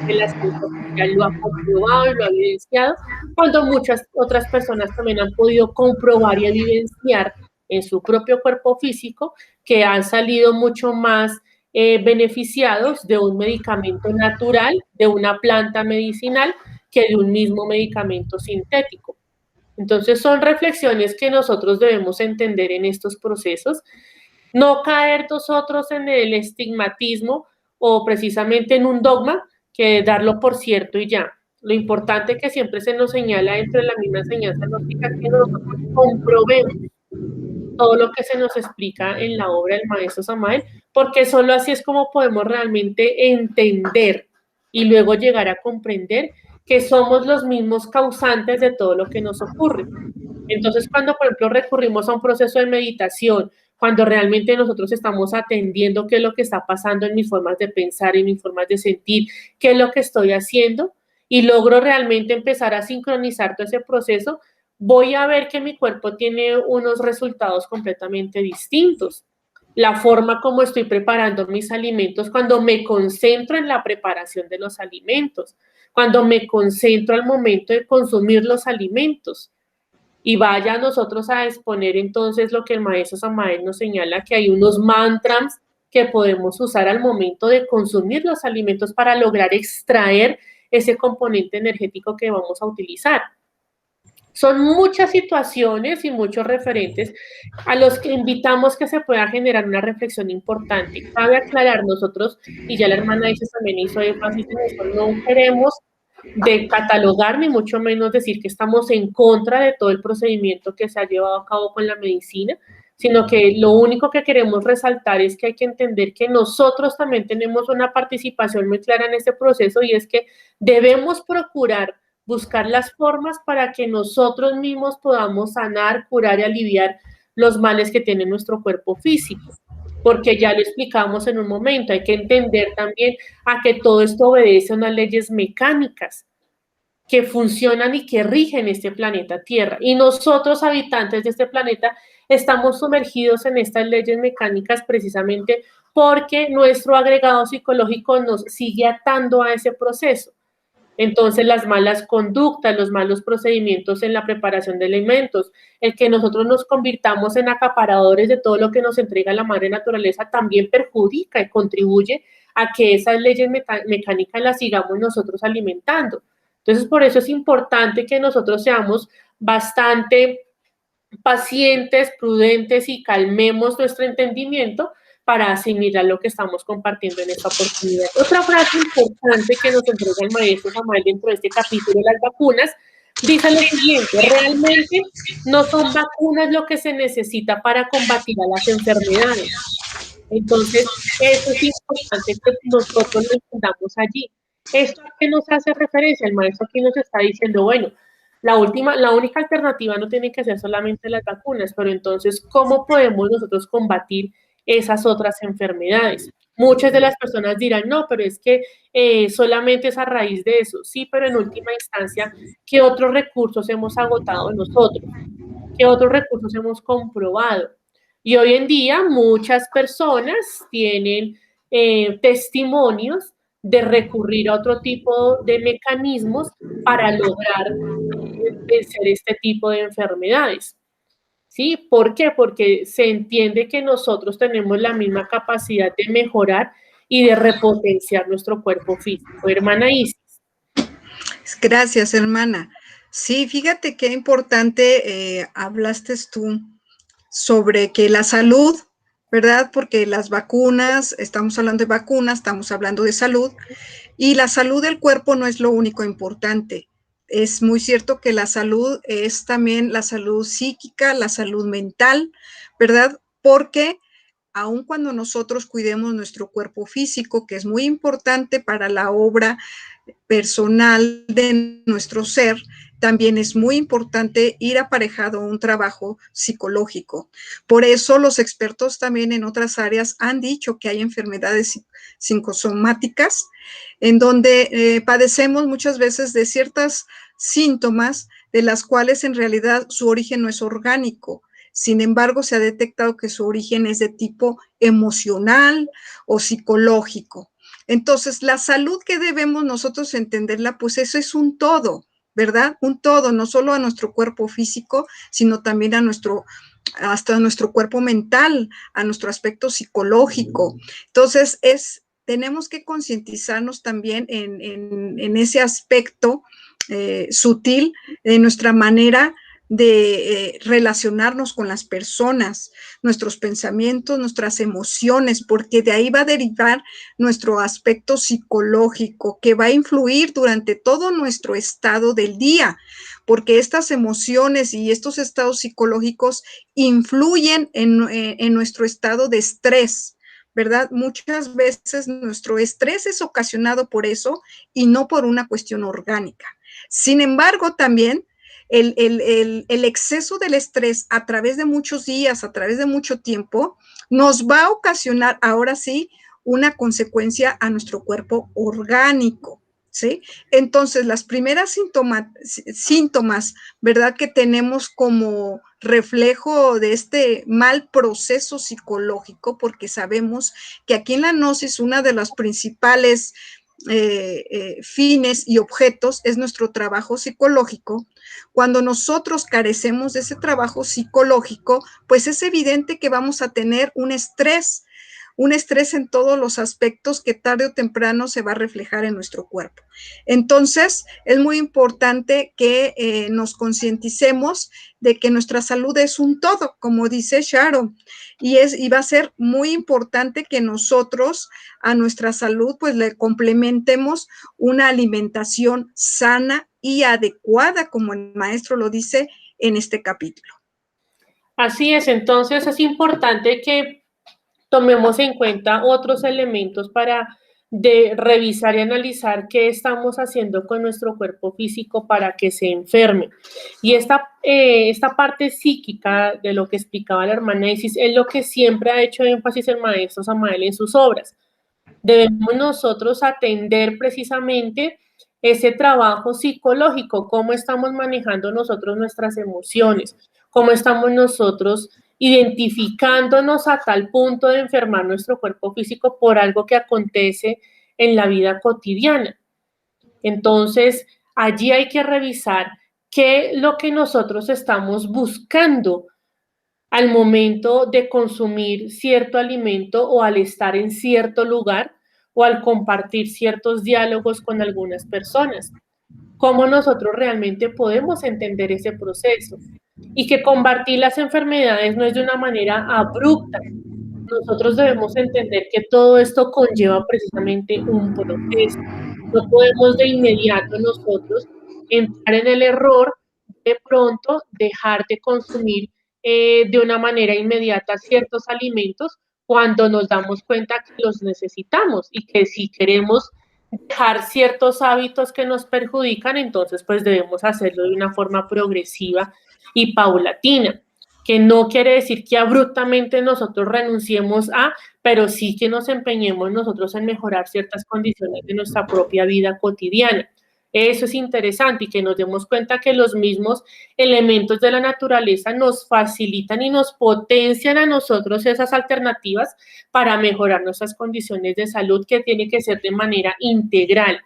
que la ciencia oficial lo ha comprobado y lo ha evidenciado, cuando muchas otras personas también han podido comprobar y evidenciar en su propio cuerpo físico que han salido mucho más beneficiados de un medicamento natural, de una planta medicinal, que de un mismo medicamento sintético. Entonces son reflexiones que nosotros debemos entender en estos procesos, no caer nosotros en el estigmatismo o precisamente en un dogma que darlo por cierto y ya. Lo importante que siempre se nos señala dentro de la misma enseñanza gnóstica es que nosotros comprobemos todo lo que se nos explica en la obra del maestro Samael, porque solo así es como podemos realmente entender y luego llegar a comprender que somos los mismos causantes de todo lo que nos ocurre. Entonces, cuando, por ejemplo, recurrimos a un proceso de meditación, cuando realmente nosotros estamos atendiendo qué es lo que está pasando en mis formas de pensar, en mis formas de sentir, qué es lo que estoy haciendo, y logro realmente empezar a sincronizar todo ese proceso, voy a ver que mi cuerpo tiene unos resultados completamente distintos. La forma como estoy preparando mis alimentos, cuando me concentro en la preparación de los alimentos, cuando me concentro al momento de consumir los alimentos. Y vaya nosotros a exponer entonces lo que el maestro Samael nos señala, que hay unos mantras que podemos usar al momento de consumir los alimentos para lograr extraer ese componente energético que vamos a utilizar. Son muchas situaciones y muchos referentes a los que invitamos que se pueda generar una reflexión importante. Cabe aclarar nosotros, y ya la hermana dice también hizo énfasis en eso, no queremos de catalogar ni mucho menos decir que estamos en contra de todo el procedimiento que se ha llevado a cabo con la medicina, sino que lo único que queremos resaltar es que hay que entender que nosotros también tenemos una participación muy clara en este proceso y es que debemos procurar buscar las formas para que nosotros mismos podamos sanar, curar y aliviar los males que tiene nuestro cuerpo físico. Porque ya lo explicamos en un momento, hay que entender también a que todo esto obedece a unas leyes mecánicas que funcionan y que rigen este planeta Tierra. Y nosotros, habitantes de este planeta, estamos sumergidos en estas leyes mecánicas precisamente porque nuestro agregado psicológico nos sigue atando a ese proceso. Entonces, las malas conductas, los malos procedimientos en la preparación de alimentos, el que nosotros nos convirtamos en acaparadores de todo lo que nos entrega la madre naturaleza también perjudica y contribuye a que esas leyes mecánicas las sigamos nosotros alimentando. Entonces, por eso es importante que nosotros seamos bastante pacientes, prudentes y calmemos nuestro entendimiento para asimilar lo que estamos compartiendo en esta oportunidad. Otra frase importante que nos entrega el maestro Samael dentro de este capítulo de las vacunas dice lo siguiente: realmente no son vacunas lo que se necesita para combatir a las enfermedades. Entonces, eso es importante que nosotros lo entendamos allí. ¿Esto a qué nos hace referencia? El maestro aquí nos está diciendo, bueno, la única alternativa no tiene que ser solamente las vacunas, pero entonces, ¿cómo podemos nosotros combatir esas otras enfermedades? Muchas de las personas dirán, no, pero es que solamente es a raíz de eso. Sí, pero en última instancia, ¿qué otros recursos hemos agotado nosotros? ¿Qué otros recursos hemos comprobado? Y hoy en día muchas personas tienen testimonios de recurrir a otro tipo de mecanismos para lograr vencer este tipo de enfermedades. ¿Sí? ¿Por qué? Porque se entiende que nosotros tenemos la misma capacidad de mejorar y de repotenciar nuestro cuerpo físico. Hermana Isis. Gracias, hermana. Sí, fíjate qué importante hablaste tú sobre que la salud, ¿verdad? Porque las vacunas, estamos hablando de vacunas, estamos hablando de salud, y la salud del cuerpo no es lo único importante. Es muy cierto que la salud es también la salud psíquica, la salud mental, ¿verdad? Porque aun cuando nosotros cuidemos nuestro cuerpo físico, que es muy importante para la obra personal de nuestro ser, también es muy importante ir aparejado a un trabajo psicológico. Por eso los expertos también en otras áreas han dicho que hay enfermedades psicosomáticas en donde padecemos muchas veces de ciertos síntomas de las cuales en realidad su origen no es orgánico. Sin embargo, se ha detectado que su origen es de tipo emocional o psicológico. Entonces, la salud que debemos nosotros entenderla, pues eso es un todo, ¿verdad? Un todo, no solo a nuestro cuerpo físico, sino también hasta nuestro cuerpo mental, a nuestro aspecto psicológico. Entonces, tenemos que concientizarnos también en ese aspecto sutil de nuestra manera de relacionarnos con las personas, nuestros pensamientos, nuestras emociones, porque de ahí va a derivar nuestro aspecto psicológico que va a influir durante todo nuestro estado del día, porque estas emociones y estos estados psicológicos influyen en nuestro estado de estrés, ¿verdad? Muchas veces nuestro estrés es ocasionado por eso y no por una cuestión orgánica. Sin embargo, también el exceso del estrés a través de muchos días, a través de mucho tiempo, nos va a ocasionar ahora sí una consecuencia a nuestro cuerpo orgánico. ¿Sí? Entonces, las primeras síntomas, ¿verdad? Que tenemos como reflejo de este mal proceso psicológico, porque sabemos que aquí en la gnosis una de las principales fines y objetos es nuestro trabajo psicológico. Cuando nosotros carecemos de ese trabajo psicológico, pues es evidente que vamos a tener un estrés en todos los aspectos que tarde o temprano se va a reflejar en nuestro cuerpo. Entonces, es muy importante que nos concienticemos de que nuestra salud es un todo, como dice Sharon, y va a ser muy importante que nosotros a nuestra salud pues le complementemos una alimentación sana y adecuada, como el maestro lo dice en este capítulo. Así es, entonces es importante que tomemos en cuenta otros elementos para revisar y analizar qué estamos haciendo con nuestro cuerpo físico para que se enferme. Y esta parte psíquica de lo que explicaba la hermana Isis es lo que siempre ha hecho énfasis el maestro Samael en sus obras. Debemos nosotros atender precisamente ese trabajo psicológico, cómo estamos manejando nosotros nuestras emociones, cómo estamos nosotros identificándonos a tal punto de enfermar nuestro cuerpo físico por algo que acontece en la vida cotidiana. Entonces, allí hay que revisar qué es lo que nosotros estamos buscando al momento de consumir cierto alimento o al estar en cierto lugar o al compartir ciertos diálogos con algunas personas. Cómo nosotros realmente podemos entender ese proceso y que combatir las enfermedades no es de una manera abrupta. Nosotros debemos entender que todo esto conlleva precisamente un proceso. No podemos de inmediato nosotros entrar en el error de pronto dejar de consumir de una manera inmediata ciertos alimentos cuando nos damos cuenta que los necesitamos y que si queremos dejar ciertos hábitos que nos perjudican, entonces pues debemos hacerlo de una forma progresiva y paulatina, que no quiere decir que abruptamente nosotros renunciemos a, pero sí que nos empeñemos nosotros en mejorar ciertas condiciones de nuestra propia vida cotidiana. Eso es interesante y que nos demos cuenta que los mismos elementos de la naturaleza nos facilitan y nos potencian a nosotros esas alternativas para mejorar nuestras condiciones de salud, que tiene que ser de manera integral.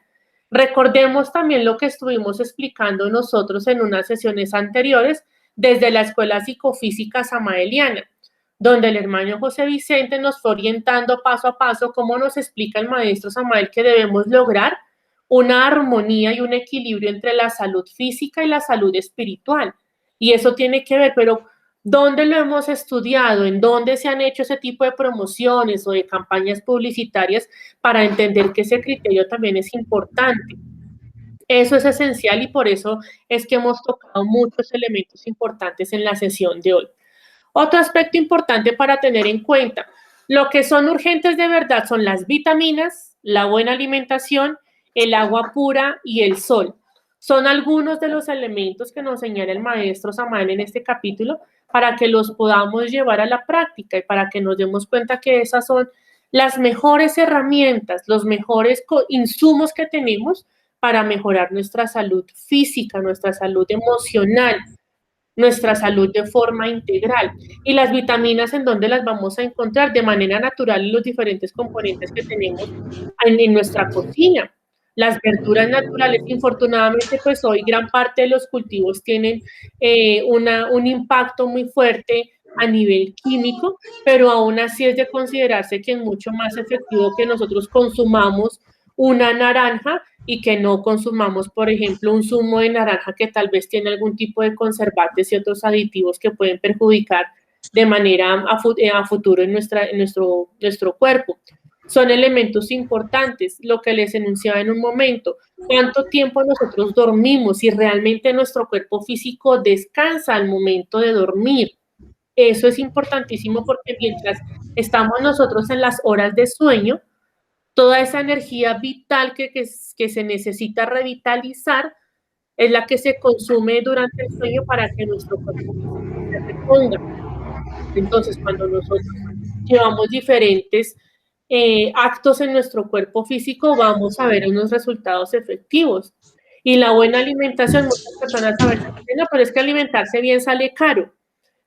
Recordemos también lo que estuvimos explicando nosotros en unas sesiones anteriores desde la Escuela Psicofísica Samaeliana, donde el hermano José Vicente nos fue orientando paso a paso cómo nos explica el maestro Samael que debemos lograr una armonía y un equilibrio entre la salud física y la salud espiritual. Y eso tiene que ver, pero ¿dónde lo hemos estudiado? ¿En dónde se han hecho ese tipo de promociones o de campañas publicitarias para entender que ese criterio también es importante? Eso es esencial y por eso es que hemos tocado muchos elementos importantes en la sesión de hoy. Otro aspecto importante para tener en cuenta, lo que son urgentes de verdad son las vitaminas, la buena alimentación, el agua pura y el sol. Son algunos de los elementos que nos señala el maestro Samael en este capítulo para que los podamos llevar a la práctica y para que nos demos cuenta que esas son las mejores herramientas, los mejores insumos que tenemos para mejorar nuestra salud física, nuestra salud emocional, nuestra salud de forma integral. Y las vitaminas, ¿en dónde las vamos a encontrar? De manera natural en los diferentes componentes que tenemos en nuestra cocina. Las verduras naturales, infortunadamente, pues hoy gran parte de los cultivos tienen un impacto muy fuerte a nivel químico, pero aún así es de considerarse que es mucho más efectivo que nosotros consumamos una naranja y que no consumamos, por ejemplo, un zumo de naranja que tal vez tiene algún tipo de conservantes y otros aditivos que pueden perjudicar de manera a futuro en nuestro cuerpo. Son elementos importantes, lo que les enunciaba en un momento, cuánto tiempo nosotros dormimos y realmente nuestro cuerpo físico descansa al momento de dormir. Eso es importantísimo porque mientras estamos nosotros en las horas de sueño, toda esa energía vital que se necesita revitalizar es la que se consume durante el sueño para que nuestro cuerpo se reponga. Entonces, cuando nosotros llevamos diferentes actos en nuestro cuerpo físico, vamos a ver unos resultados efectivos. Y la buena alimentación, muchas personas a veces dicen, no, pero es que alimentarse bien sale caro.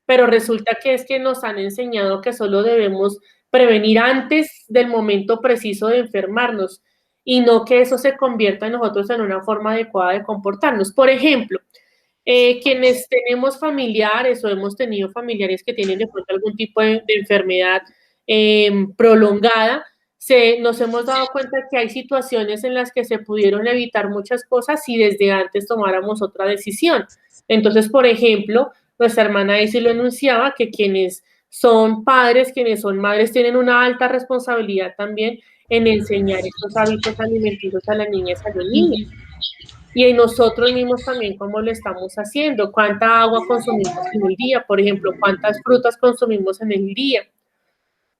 Pero resulta que es que nos han enseñado que solo debemos prevenir antes del momento preciso de enfermarnos y no que eso se convierta en nosotros en una forma adecuada de comportarnos. Por ejemplo, quienes tenemos familiares o hemos tenido familiares que tienen de pronto algún tipo de enfermedad prolongada, nos hemos dado cuenta que hay situaciones en las que se pudieron evitar muchas cosas si desde antes tomáramos otra decisión. Entonces, por ejemplo, nuestra hermana Esi lo enunciaba, que quienes son padres, quienes son madres, tienen una alta responsabilidad también en enseñar estos hábitos alimenticios a las niñas y a los niños. Y en nosotros mismos también, cómo lo estamos haciendo, cuánta agua consumimos en el día, por ejemplo, cuántas frutas consumimos en el día,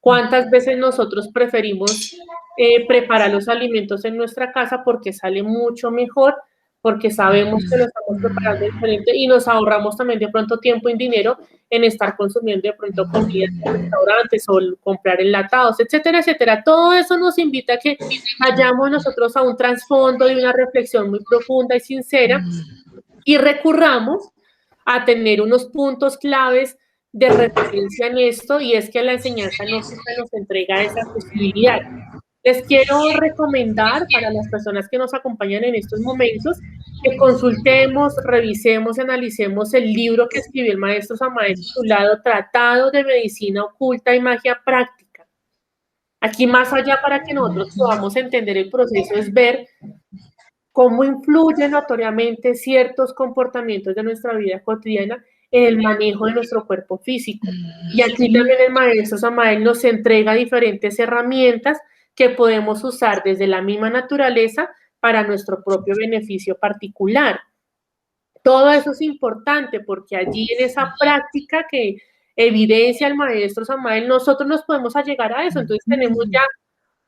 cuántas veces nosotros preferimos preparar los alimentos en nuestra casa porque sale mucho mejor, porque sabemos que lo estamos preparando diferente y nos ahorramos también de pronto tiempo y dinero en estar consumiendo de pronto comidas en restaurantes o comprar enlatados, etcétera, etcétera. Todo eso nos invita a que vayamos nosotros a un trasfondo y una reflexión muy profunda y sincera y recurramos a tener unos puntos claves de referencia en esto, y es que la enseñanza no siempre nos entrega esa posibilidad. Les quiero recomendar para las personas que nos acompañan en estos momentos que consultemos, revisemos, analicemos el libro que escribió el maestro Samael titulado Tratado de Medicina Oculta y Magia Práctica. Aquí más allá para que nosotros podamos entender el proceso es ver cómo influyen notoriamente ciertos comportamientos de nuestra vida cotidiana en el manejo de nuestro cuerpo físico. Y aquí también el maestro Samael nos entrega diferentes herramientas que podemos usar desde la misma naturaleza para nuestro propio beneficio particular. Todo eso es importante porque allí en esa práctica que evidencia el maestro Samael, nosotros nos podemos allegar a eso. Entonces tenemos ya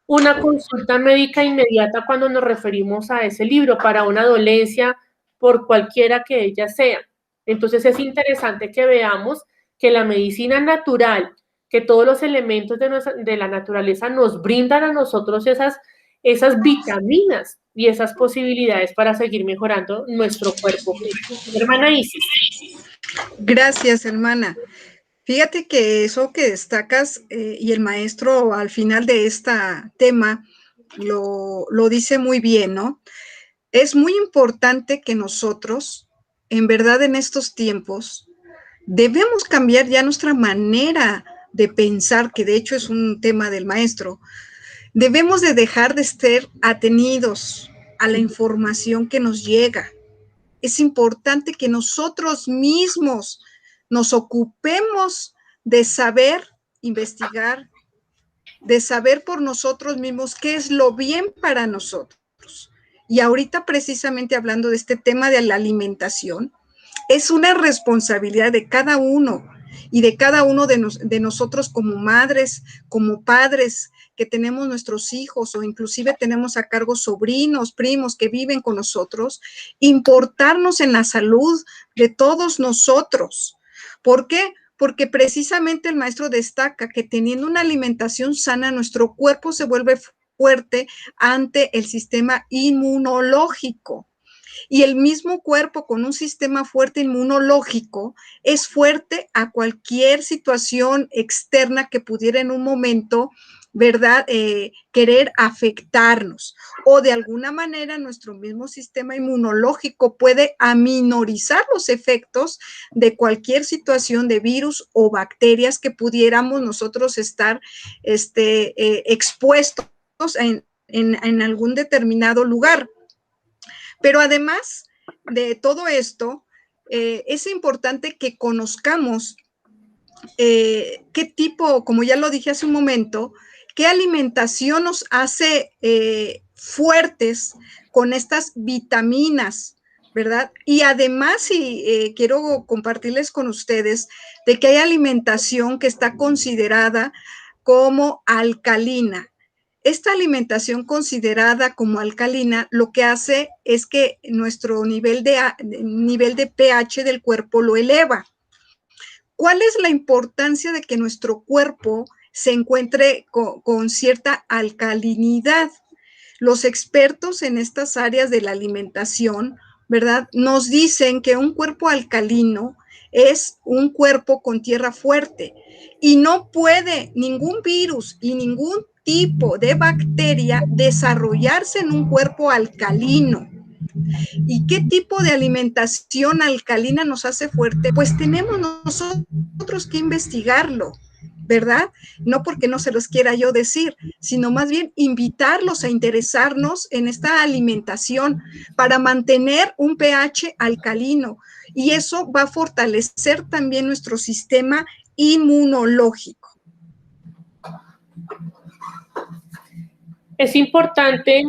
una consulta médica inmediata cuando nos referimos a ese libro para una dolencia por cualquiera que ella sea. Entonces es interesante que veamos que la medicina natural, que todos los elementos de la naturaleza nos brindan a nosotros esas vitaminas y esas posibilidades para seguir mejorando nuestro cuerpo. Hermana Isis. Gracias, hermana. Fíjate que eso que destacas y el maestro al final de este tema lo dice muy bien, ¿no? Es muy importante que nosotros, en verdad, en estos tiempos, debemos cambiar ya nuestra manera de pensar, que de hecho es un tema del maestro. Debemos de dejar de estar atenidos a la información que nos llega. Es importante que nosotros mismos nos ocupemos de saber investigar, de saber por nosotros mismos qué es lo bien para nosotros. Y ahorita precisamente hablando de este tema de la alimentación, es una responsabilidad de cada uno y de cada uno de nosotros como madres, como padres, que tenemos nuestros hijos o inclusive tenemos a cargo sobrinos, primos que viven con nosotros, importarnos en la salud de todos nosotros. ¿Por qué? Porque precisamente el maestro destaca que teniendo una alimentación sana, nuestro cuerpo se vuelve fuerte ante el sistema inmunológico. Y el mismo cuerpo con un sistema fuerte inmunológico es fuerte a cualquier situación externa que pudiera en un momento, ¿verdad? Querer afectarnos. O de alguna manera nuestro mismo sistema inmunológico puede aminorizar los efectos de cualquier situación de virus o bacterias que pudiéramos nosotros estar expuestos en algún determinado lugar. Pero además de todo esto, es importante que conozcamos qué tipo, como ya lo dije hace un momento, qué alimentación nos hace fuertes con estas vitaminas, ¿verdad? Y además, quiero compartirles con ustedes de que hay alimentación que está considerada como alcalina. Esta alimentación considerada como alcalina lo que hace es que nuestro nivel de pH del cuerpo lo eleva. ¿Cuál es la importancia de que nuestro cuerpo se encuentre con cierta alcalinidad? Los expertos en estas áreas de la alimentación, ¿verdad? Nos dicen que un cuerpo alcalino es un cuerpo con tierra fuerte y no puede ningún virus y ningún tipo de bacteria desarrollarse en un cuerpo alcalino. ¿Y qué tipo de alimentación alcalina nos hace fuerte? Pues tenemos nosotros que investigarlo, ¿verdad? No porque no se los quiera yo decir, sino más bien invitarlos a interesarnos en esta alimentación para mantener un pH alcalino. Y eso va a fortalecer también nuestro sistema inmunológico. Es importante,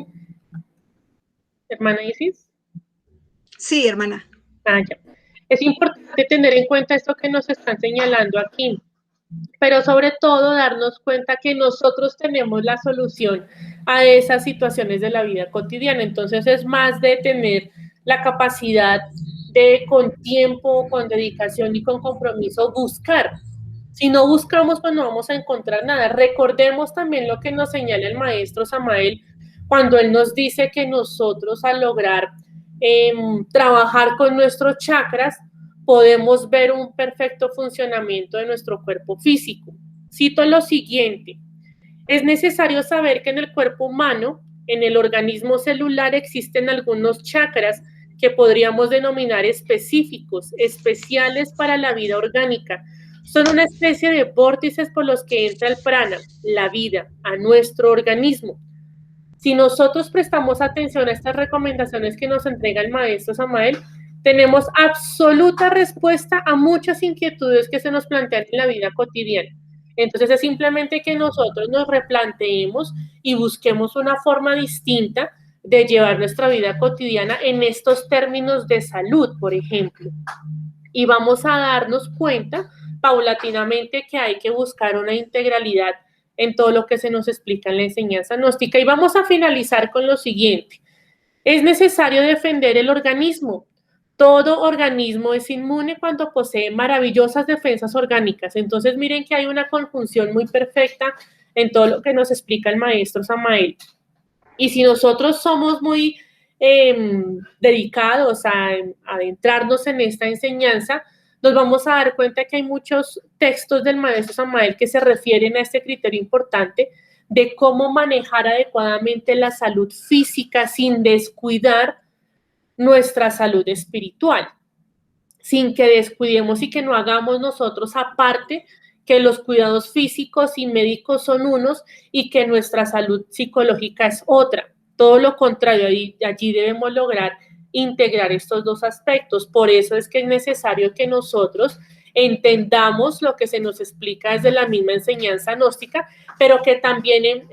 hermana Isis. Sí, hermana. Ya. Es importante tener en cuenta esto que nos están señalando aquí, pero sobre todo darnos cuenta que nosotros tenemos la solución a esas situaciones de la vida cotidiana. Entonces es más de tener la capacidad de con tiempo, con dedicación y con compromiso buscar. Si no buscamos, pues no vamos a encontrar nada. Recordemos también lo que nos señala el maestro Samael cuando él nos dice que nosotros al lograr trabajar con nuestros chakras podemos ver un perfecto funcionamiento de nuestro cuerpo físico. Cito lo siguiente: es necesario saber que en el cuerpo humano, en el organismo celular, existen algunos chakras que podríamos denominar específicos, especiales para la vida orgánica. Son una especie de vórtices por los que entra el prana, la vida, a nuestro organismo. Si nosotros prestamos atención a estas recomendaciones que nos entrega el maestro Samael, tenemos absoluta respuesta a muchas inquietudes que se nos plantean en la vida cotidiana. Entonces es simplemente que nosotros nos replanteemos y busquemos una forma distinta de llevar nuestra vida cotidiana en estos términos de salud, por ejemplo. Y vamos a darnos cuenta paulatinamente que hay que buscar una integralidad en todo lo que se nos explica en la enseñanza gnóstica. Y vamos a finalizar con lo siguiente: es necesario defender el organismo. Todo organismo es inmune cuando posee maravillosas defensas orgánicas. Entonces miren que hay una conjunción muy perfecta en todo lo que nos explica el maestro Samael. Y si nosotros somos muy dedicados a adentrarnos en esta enseñanza, nos vamos a dar cuenta que hay muchos textos del maestro Samael que se refieren a este criterio importante de cómo manejar adecuadamente la salud física sin descuidar nuestra salud espiritual, sin que descuidemos y que no hagamos nosotros aparte que los cuidados físicos y médicos son unos y que nuestra salud psicológica es otra. Todo lo contrario, allí debemos lograr integrar estos dos aspectos. Por eso es que es necesario que nosotros entendamos lo que se nos explica desde la misma enseñanza gnóstica, pero que también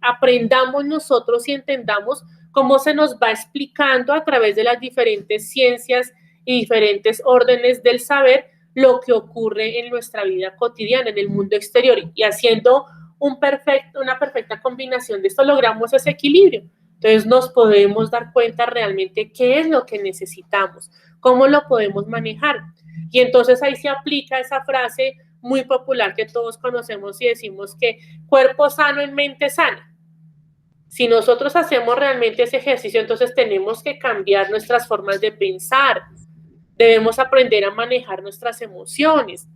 aprendamos nosotros y entendamos cómo se nos va explicando a través de las diferentes ciencias y diferentes órdenes del saber lo que ocurre en nuestra vida cotidiana, en el mundo exterior, y haciendo una perfecta combinación de esto logramos ese equilibrio. Entonces nos podemos dar cuenta realmente qué es lo que necesitamos, cómo lo podemos manejar. Y entonces ahí se aplica esa frase muy popular que todos conocemos y decimos que cuerpo sano en mente sana. Si nosotros hacemos realmente ese ejercicio, entonces tenemos que cambiar nuestras formas de pensar, debemos aprender a manejar nuestras emociones,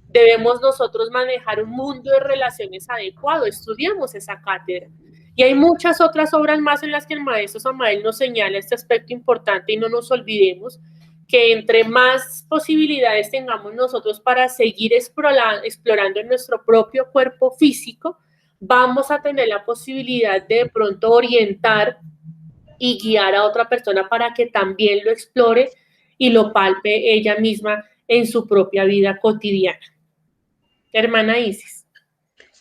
debemos nosotros manejar un mundo de relaciones adecuado, estudiamos esa cátedra. Y hay muchas otras obras más en las que el maestro Samael nos señala este aspecto importante y no nos olvidemos que entre más posibilidades tengamos nosotros para seguir explorando en nuestro propio cuerpo físico, vamos a tener la posibilidad de pronto orientar y guiar a otra persona para que también lo explore y lo palpe ella misma en su propia vida cotidiana. Hermana Isis.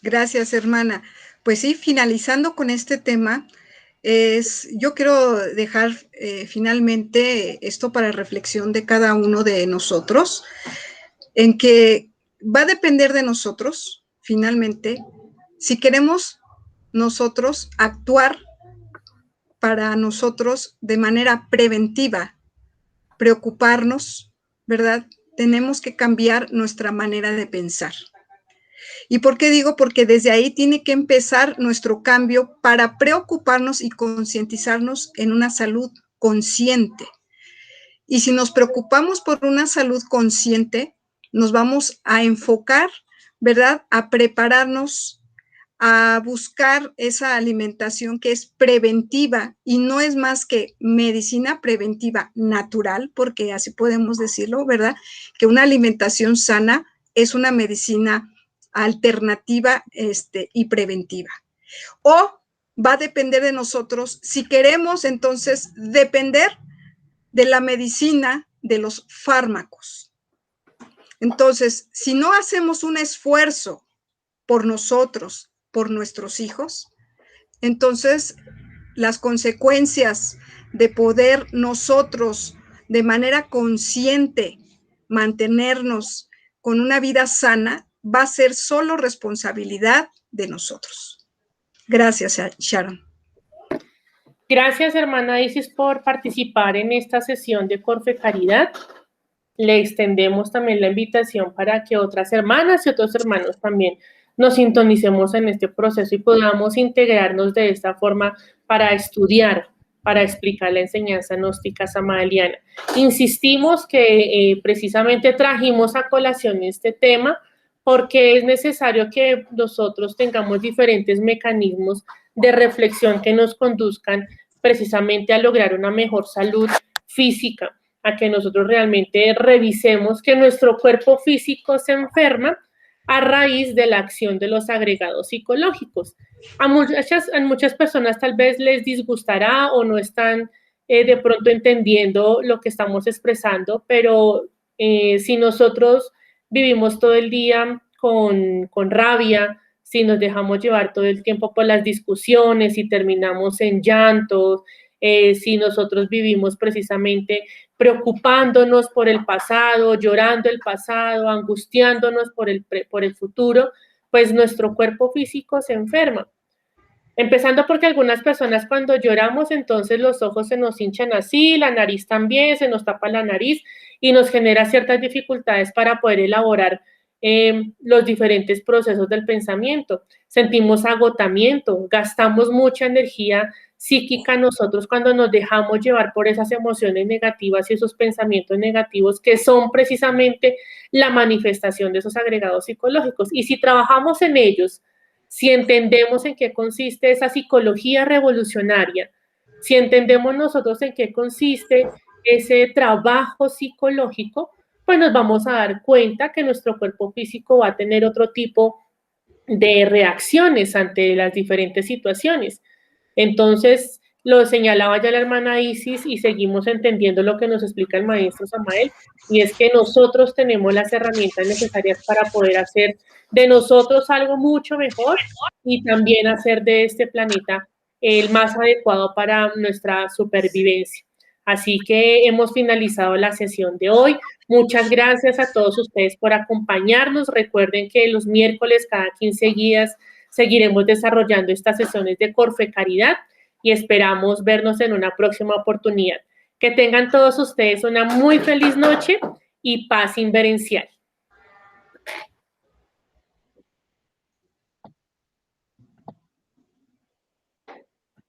Gracias, hermana. Pues sí, finalizando con este tema, yo quiero dejar finalmente esto para reflexión de cada uno de nosotros, en que va a depender de nosotros, finalmente, si queremos nosotros actuar para nosotros de manera preventiva, preocuparnos, ¿verdad? Tenemos que cambiar nuestra manera de pensar. ¿Y por qué digo? Porque desde ahí tiene que empezar nuestro cambio para preocuparnos y concientizarnos en una salud consciente. Y si nos preocupamos por una salud consciente, nos vamos a enfocar, ¿verdad? A prepararnos, a buscar esa alimentación que es preventiva y no es más que medicina preventiva natural, porque así podemos decirlo, ¿verdad? Que una alimentación sana es una medicina alternativa y preventiva. O va a depender de nosotros si queremos entonces depender de la medicina, de los fármacos. Entonces, si no hacemos un esfuerzo por nosotros, por nuestros hijos, entonces las consecuencias de poder nosotros de manera consciente mantenernos con una vida sana va a ser solo responsabilidad de nosotros. Gracias, Sharon. Gracias, hermana Isis, por participar en esta sesión de Corfe Caridad. Le extendemos también la invitación para que otras hermanas y otros hermanos también nos sintonicemos en este proceso y podamos integrarnos de esta forma para estudiar, para explicar la enseñanza gnóstica samaeliana. Insistimos que precisamente trajimos a colación este tema porque es necesario que nosotros tengamos diferentes mecanismos de reflexión que nos conduzcan precisamente a lograr una mejor salud física, a que nosotros realmente revisemos que nuestro cuerpo físico se enferma a raíz de la acción de los agregados psicológicos. A muchas personas tal vez les disgustará o no están de pronto entendiendo lo que estamos expresando, pero si nosotros vivimos todo el día con rabia, si nos dejamos llevar todo el tiempo por las discusiones y terminamos en llantos, si nosotros vivimos precisamente preocupándonos por el pasado, llorando el pasado, angustiándonos por el futuro, pues nuestro cuerpo físico se enferma. Empezando porque algunas personas cuando lloramos, entonces los ojos se nos hinchan así, la nariz también, se nos tapa la nariz y nos genera ciertas dificultades para poder elaborar los diferentes procesos del pensamiento. Sentimos agotamiento, gastamos mucha energía psíquica nosotros cuando nos dejamos llevar por esas emociones negativas y esos pensamientos negativos que son precisamente la manifestación de esos agregados psicológicos. Y si trabajamos en ellos, si entendemos en qué consiste esa psicología revolucionaria, si entendemos nosotros en qué consiste ese trabajo psicológico, pues nos vamos a dar cuenta que nuestro cuerpo físico va a tener otro tipo de reacciones ante las diferentes situaciones. Entonces, lo señalaba ya la hermana Isis y seguimos entendiendo lo que nos explica el maestro Samael, y es que nosotros tenemos las herramientas necesarias para poder hacer de nosotros algo mucho mejor y también hacer de este planeta el más adecuado para nuestra supervivencia. Así que hemos finalizado la sesión de hoy. Muchas gracias a todos ustedes por acompañarnos. Recuerden que los miércoles, cada 15 días, seguiremos desarrollando estas sesiones de Corfe Caridad y esperamos vernos en una próxima oportunidad. Que tengan todos ustedes una muy feliz noche y paz inverencial.